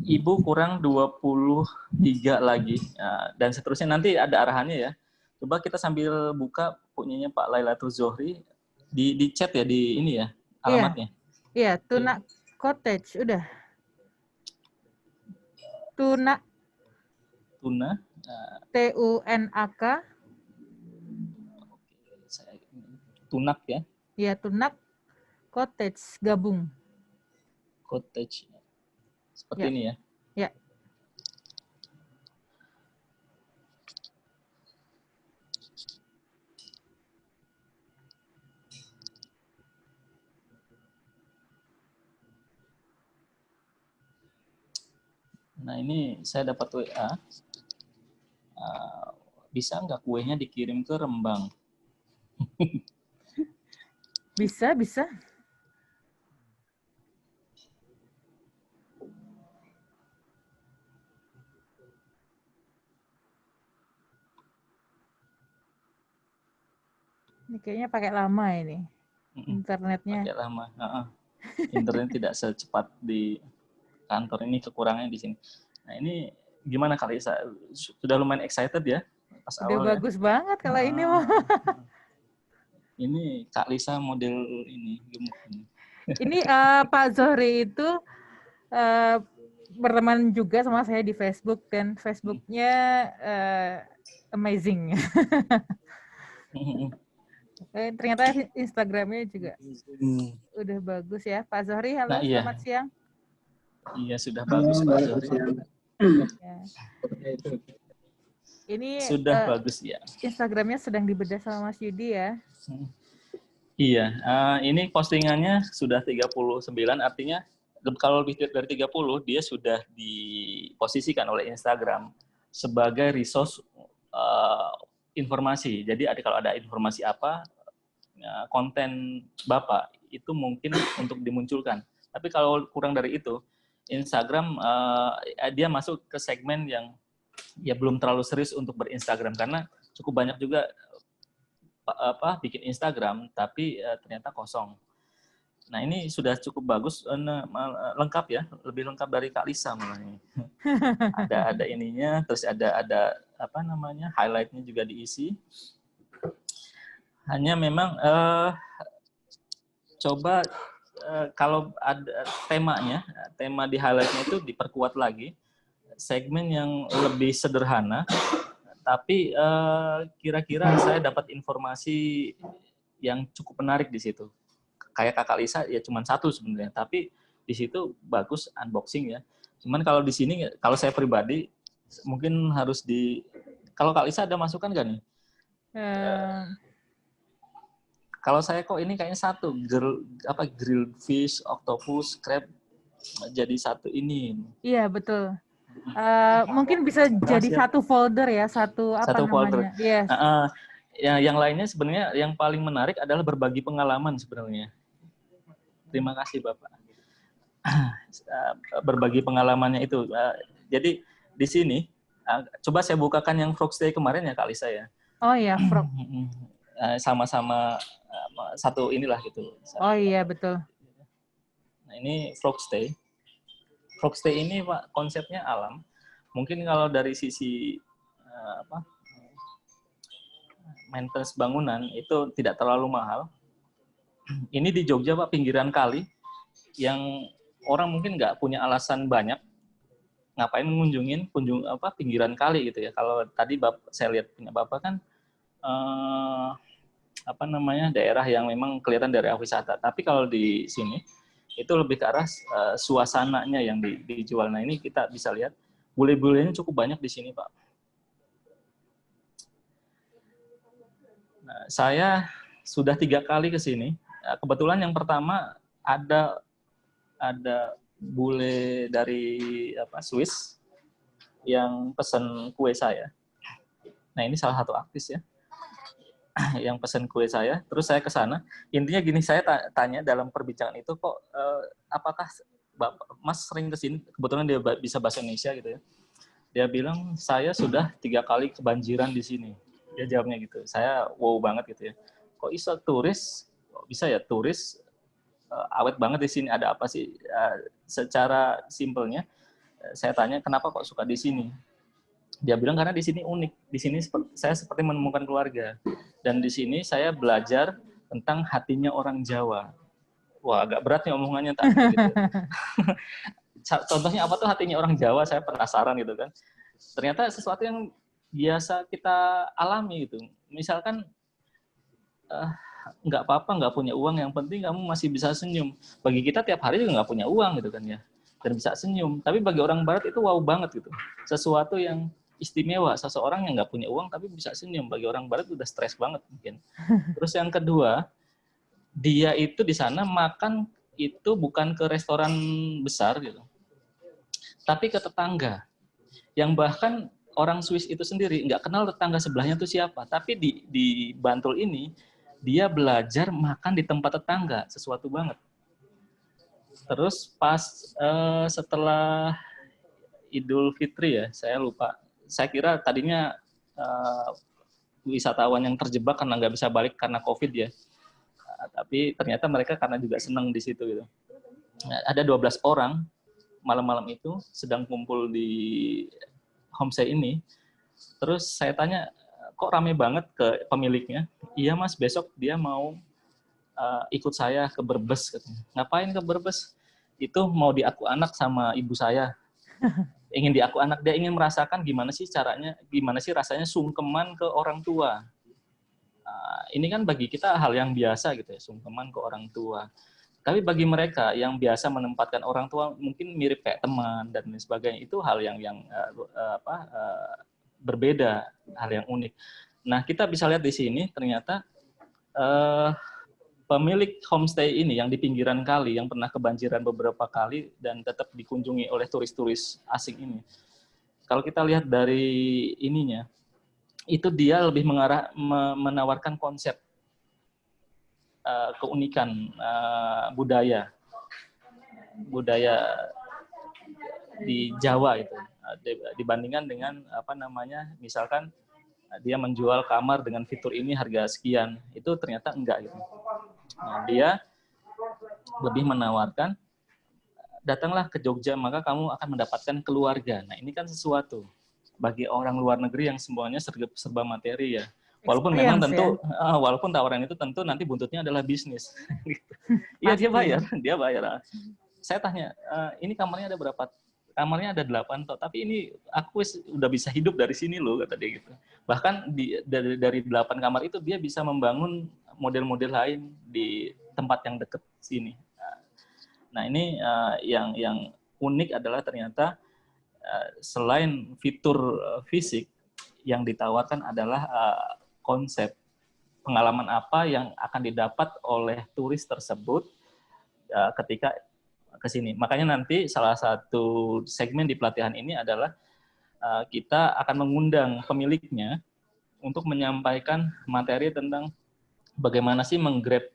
Ibu kurang 23 lagi. Dan seterusnya nanti ada arahannya ya. Coba kita sambil buka punyanya Pak Lailatul Zohri di chat ya, di ini ya alamatnya. Iya, Tunak Cottage udah. Tunak TUNAK. Tunak ya. Iya, Tunak Cottage gabung. Cottage. Seperti Ya. ini ya. Ya. Nah ini saya dapat WA. Bisa nggak kuenya dikirim ke Rembang? Bisa. Ini kayaknya pakai lama ini. Internetnya. Pakai lama. Internet tidak secepat di kantor, ini kekurangannya di sini. Nah ini gimana kali sudah lumayan excited ya pas Udah awal bagus banget kalau ini mah. Ini Kak Lisa model ini gemuk ini. Ini Pak Zohri itu berteman juga sama saya di Facebook dan Facebooknya amazing. Ternyata Instagramnya juga udah bagus ya. Pak Zohri, halo, Nah, iya. selamat siang. Iya sudah bagus Pak Zohri. Ya. Ini Sudah bagus ya. Instagramnya sedang dibedah sama Mas Yudi ya. Iya, ini postingannya sudah 39, artinya kalau lebih dari 30 dia sudah diposisikan oleh Instagram sebagai resource informasi. Jadi kalau ada informasi apa, konten Bapak itu mungkin untuk dimunculkan. Tapi kalau kurang dari itu, Instagram dia masuk ke segmen yang ya belum terlalu serius untuk berinstagram karena cukup banyak juga bikin Instagram tapi ternyata kosong. Nah ini sudah cukup bagus, lengkap ya, lebih lengkap dari Kak Lisa malah ini. ada ininya, terus ada apa namanya highlightnya juga diisi. Hanya memang coba kalau ada tema di highlightnya itu diperkuat lagi, segmen yang lebih sederhana, tapi kira-kira saya dapat informasi yang cukup menarik di situ. Kayak Kakak Lisa ya cuma satu sebenarnya, tapi di situ bagus unboxing ya. Cuman kalau di sini, kalau saya pribadi mungkin harus kalau Kak Lisa ada masukan nggak nih? Kalau saya kok ini kayaknya satu, grilled fish, octopus, crab jadi satu ini. Iya betul. Mungkin bisa jadi satu folder ya, satu namanya? Folder. Yes. Yang lainnya sebenarnya yang paling menarik adalah berbagi pengalaman sebenarnya. Terima kasih Bapak. Berbagi pengalamannya itu. Jadi di sini, coba saya bukakan yang Frog Stay kemarin ya Kak Lisa ya. Oh iya, Frog. Sama-sama satu inilah gitu. Oh iya betul. Nah ini Frog Stay. Frog Stay ini Pak konsepnya alam. Mungkin kalau dari sisi maintenance bangunan itu tidak terlalu mahal. Ini di Jogja Pak, pinggiran kali, yang orang mungkin nggak punya alasan banyak ngapain ngunjungin pinggiran kali gitu ya. Kalau tadi saya lihat punya Bapak kan daerah yang memang kelihatan daerah wisata. Tapi kalau di sini itu lebih ke arah suasananya yang dijual. Nah ini kita bisa lihat bule-bulenya cukup banyak di sini Pak. Nah, saya sudah 3 kali ke sini. kebetulan yang pertama ada bule dari Swiss yang pesan kue saya. Nah, ini salah satu artis ya yang pesan kue saya. Terus saya ke sana. Intinya gini, saya tanya dalam perbincangan itu, kok apakah Mas sering ke sini? Kebetulan dia bisa bahasa Indonesia gitu ya. Dia bilang, saya sudah 3 kali kebanjiran di sini. Dia jawabnya gitu. Saya wow banget gitu ya. Kok bisa ya turis awet banget di sini, ada apa sih? Secara simpelnya, saya tanya kenapa kok suka di sini. Dia bilang karena di sini unik. Di sini saya seperti menemukan keluarga. Dan di sini saya belajar tentang hatinya orang Jawa. Wah, agak berat nih omongannya tadi gitu. Contohnya apa tuh hatinya orang Jawa? Saya penasaran gitu kan. Ternyata sesuatu yang biasa kita alami gitu. Misalkan nggak apa-apa, nggak punya uang, yang penting kamu masih bisa senyum. Bagi kita tiap hari juga nggak punya uang gitu kan ya, dan bisa senyum. Tapi bagi orang Barat itu wow banget gitu, sesuatu yang istimewa. Seseorang yang nggak punya uang tapi bisa senyum, bagi orang Barat udah stres banget mungkin. Terus yang kedua, dia itu di sana makan itu bukan ke restoran besar gitu, tapi ke tetangga, yang bahkan orang Swiss itu sendiri nggak kenal tetangga sebelahnya itu siapa. Tapi di Bantul ini dia belajar makan di tempat tetangga, sesuatu banget. Terus pas setelah Idul Fitri ya, saya lupa. Saya kira tadinya wisatawan yang terjebak karena nggak bisa balik karena COVID ya. Tapi ternyata mereka karena juga senang di situ gitu. Ada 12 orang malam-malam itu sedang kumpul di homestay ini. Terus saya tanya, kok rame banget ke pemiliknya? Iya Mas, besok dia mau ikut saya ke Brebes katanya. Ngapain ke Brebes? Itu mau diaku anak sama ibu saya. Ingin diaku anak, dia ingin merasakan gimana sih caranya, gimana sih rasanya sungkeman ke orang tua. Ini kan bagi kita hal yang biasa gitu ya, sungkeman ke orang tua. Tapi bagi mereka yang biasa menempatkan orang tua mungkin mirip kayak teman dan lain sebagainya, itu hal yang berbeda, hal yang unik. Nah, kita bisa lihat di sini ternyata pemilik homestay ini yang di pinggiran kali, yang pernah kebanjiran beberapa kali dan tetap dikunjungi oleh turis-turis asing ini. Kalau kita lihat dari ininya, itu dia lebih menawarkan konsep keunikan budaya di Jawa itu, dibandingkan dengan misalkan dia menjual kamar dengan fitur ini harga sekian, itu ternyata enggak gitu. Nah, dia lebih menawarkan, datanglah ke Jogja maka kamu akan mendapatkan keluarga. Nah, ini kan sesuatu bagi orang luar negeri yang semuanya serba materi ya. Walaupun memang tentu, walaupun tawaran itu tentu nanti buntutnya adalah bisnis. Iya, dia bayar. Saya tanya, ini kamarnya ada berapa? Kamarnya ada 8 toh, tapi ini aku udah bisa hidup dari sini loh, kata dia gitu. Bahkan dari 8 kamar itu dia bisa membangun model-model lain di tempat yang dekat sini. Nah, ini yang unik adalah ternyata selain fitur fisik, yang ditawarkan adalah konsep pengalaman apa yang akan didapat oleh turis tersebut ketika ke sini. Makanya nanti salah satu segmen di pelatihan ini adalah kita akan mengundang pemiliknya untuk menyampaikan materi tentang bagaimana sih menggrab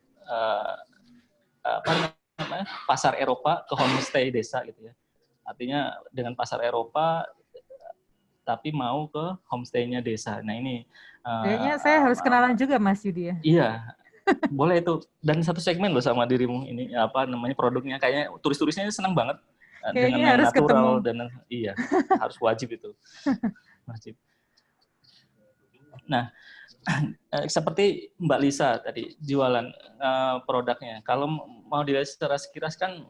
pasar Eropa ke homestay desa gitu ya. Artinya dengan pasar Eropa tapi mau ke homestay-nya desa. Nah, ini kayaknya saya harus kenalan juga Mas Yudi ya. Iya. Boleh itu. Dan satu segmen loh sama dirimu ini produknya, kayaknya turis-turisnya senang banget kayaknya dengan harus natural ketemu. dan iya, harus wajib itu. Wajib. Nah, seperti Mbak Lisa tadi jualan produknya. Kalau mau dilihat secara sekilas kan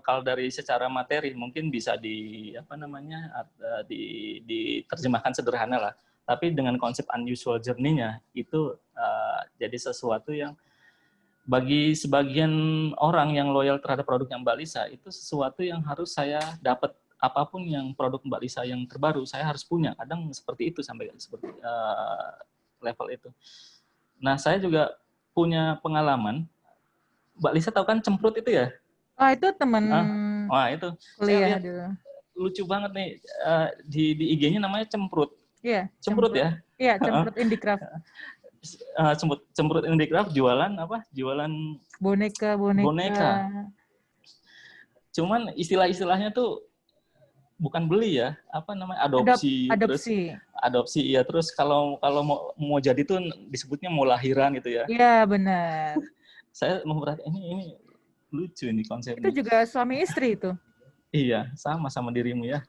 kalau dari secara materi mungkin bisa diterjemahkan sederhana lah. Tapi dengan konsep unusual journey-nya itu jadi sesuatu yang bagi sebagian orang yang loyal terhadap produknya Mbak Lisa itu sesuatu yang harus saya dapat. Apapun yang produk Mbak Lisa yang terbaru saya harus punya. Kadang seperti itu sampai seperti level itu. Nah, saya juga punya pengalaman Mbak Lisa tahu kan cemprut itu ya? Oh, itu teman Wah itu. Saya kuliah lihat dulu. lucu banget nih, di IG-nya namanya cemprut. Iya, Cemprut ya? Iya, cemprut Indicraft. Cemprut Indicraft jualan apa? Jualan Boneka. boneka. Cuman istilah-istilahnya tuh bukan beli ya, apa namanya? Adopsi. Terus adopsi ya. Terus kalau mau jadi tuh disebutnya mau lahiran gitu ya. Iya, benar. Saya memperhatikan ini lucu ini konsepnya. Itu juga suami istri itu. Iya, sama dirimu ya.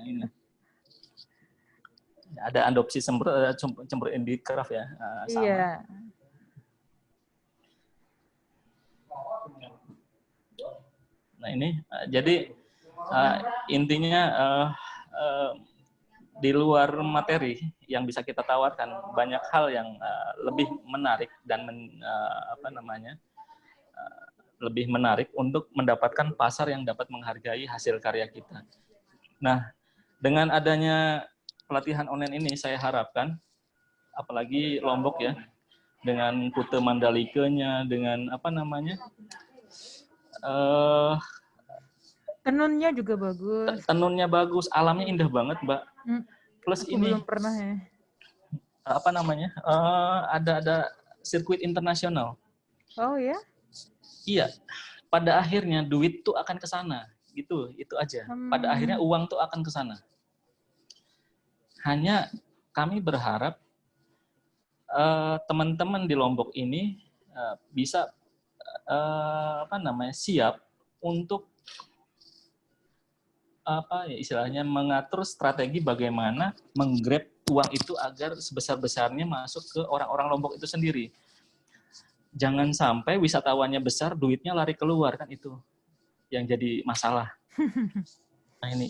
Ini. Ada adopsi cemprut, ada cemprut Indicraft ya. Sama. Iya. Nah ini jadi intinya di luar materi yang bisa kita tawarkan, banyak hal yang lebih menarik dan lebih menarik untuk mendapatkan pasar yang dapat menghargai hasil karya kita. Nah, dengan adanya pelatihan online ini saya harapkan, apalagi Lombok ya, dengan Kute Mandalika-nya, dengan tenunnya juga bagus. Tenunnya bagus, alamnya indah banget, Mbak. Plus Aku ini belum pernah ya. Ada sirkuit internasional. Oh ya? Iya. Pada akhirnya duit tuh akan ke sana. Gitu, itu aja. Pada akhirnya uang tuh akan ke sana. Hanya kami berharap teman-teman di Lombok ini bisa siap untuk istilahnya mengatur strategi bagaimana menggrab uang itu agar sebesar-besarnya masuk ke orang-orang Lombok itu sendiri. Jangan sampai wisatawannya besar, duitnya lari keluar, kan itu yang jadi masalah. Nah ini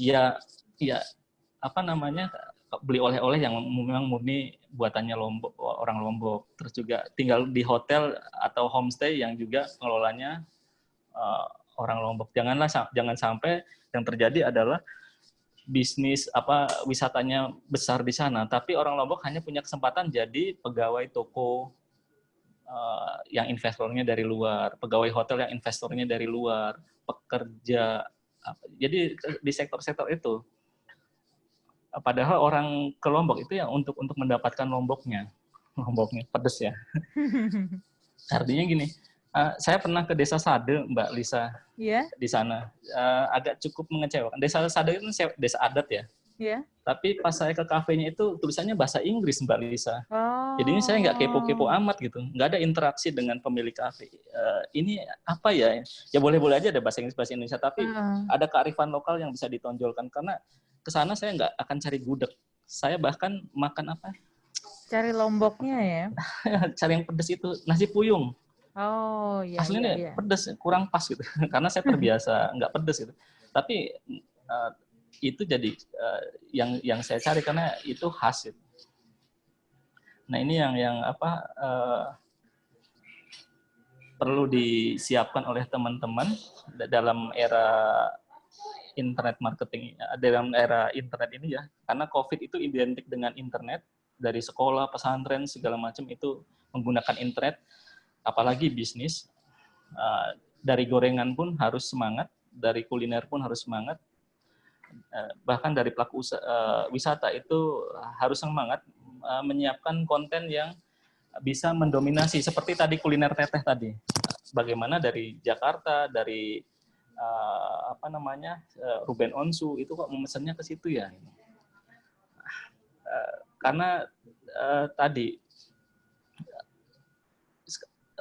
beli oleh-oleh yang memang murni buatannya Lombok, orang Lombok. Terus juga tinggal di hotel atau homestay yang juga pengelolanya orang Lombok. Jangan sampai yang terjadi adalah bisnis wisatanya besar di sana, tapi orang Lombok hanya punya kesempatan jadi pegawai toko yang investornya dari luar, pegawai hotel yang investornya dari luar, pekerja. Jadi di sektor-sektor itu. Padahal orang ke Lombok itu yang untuk mendapatkan Lomboknya pedes ya. Artinya gini, saya pernah ke Desa Sade, Mbak Lisa. Iya. Di sana agak cukup mengecewakan. Desa Sade itu desa adat ya. Iya. Tapi pas saya ke kafenya itu tulisannya bahasa Inggris, Mbak Lisa. Oh. Jadinya saya nggak kepo-kepo amat gitu. Nggak ada interaksi dengan pemilik kafe. Ini apa ya? Ya boleh-boleh aja ada bahasa Inggris, bahasa Indonesia. Tapi ada kearifan lokal yang bisa ditonjolkan. Karena ke sana saya nggak akan cari gudeg. Saya bahkan makan apa? Cari Lomboknya ya? Cari yang pedes itu. Nasi puyung. Oh iya. Aslinya pedes, kurang pas gitu. Karena saya terbiasa nggak pedes gitu. Tapi itu jadi yang saya cari karena itu khas gitu. Nah ini yang perlu disiapkan oleh teman-teman dalam era internet marketing, dalam era internet ini ya, karena COVID itu identik dengan internet, dari sekolah, pesantren segala macam itu menggunakan internet, apalagi bisnis. Dari gorengan pun harus semangat, dari kuliner pun harus semangat. Bahkan dari pelaku wisata itu harus semangat menyiapkan konten yang bisa mendominasi seperti tadi kuliner teteh tadi. Bagaimana dari Jakarta, dari Ruben Onsu itu kok memesannya ke situ ya? Karena tadi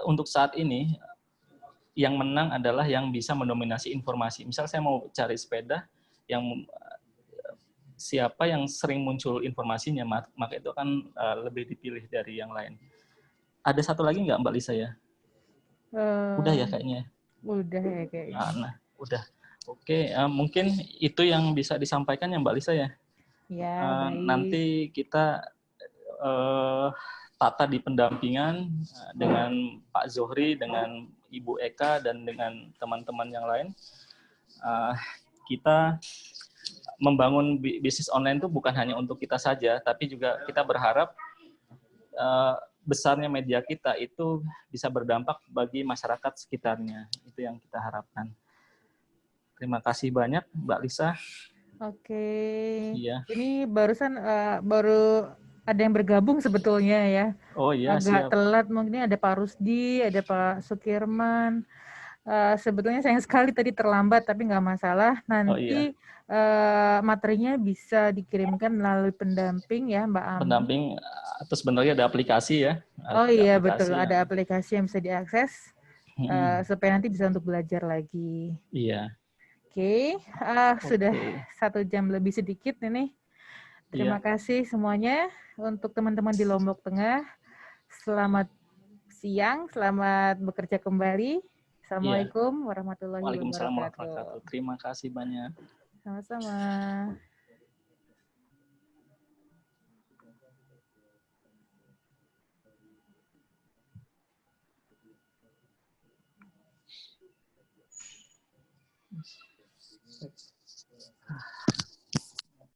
untuk saat ini yang menang adalah yang bisa mendominasi informasi. Misal saya mau cari sepeda, yang siapa yang sering muncul informasinya, maka itu akan lebih dipilih dari yang lain. Ada satu lagi nggak Mbak Lisa ya? Udah ya kayaknya. Udah ya kayaknya. Nah, udah. Oke, mungkin itu yang bisa disampaikan ya Mbak Lisa ya. Ya, nanti kita tata di pendampingan dengan Pak Zohri, dengan Ibu Eka, dan dengan teman-teman yang lain. Kita membangun bisnis online itu bukan hanya untuk kita saja, tapi juga kita berharap besarnya media kita itu bisa berdampak bagi masyarakat sekitarnya. Itu yang kita harapkan. Terima kasih banyak Mbak Lisa. Oke. Iya. Ini barusan baru ada yang bergabung sebetulnya ya. Oh iya, Agak siap. telat, mungkin ada Pak Rusdi, ada Pak Sukirman. Sebetulnya sayang sekali tadi terlambat, tapi nggak masalah. Nanti materinya bisa dikirimkan melalui pendamping ya, Mbak Ami. Pendamping, atau sebenarnya ada aplikasi ya. Oh iya betul, ada aplikasi yang bisa diakses supaya nanti bisa untuk belajar lagi. Iya. Oke, sudah 1 jam lebih sedikit ini. Terima kasih semuanya untuk teman-teman di Lombok Tengah. Selamat siang, selamat bekerja kembali. Assalamualaikum warahmatullahi wabarakatuh. Waalaikumsalam warahmatullahi wabarakatuh. Terima kasih banyak. Sama-sama.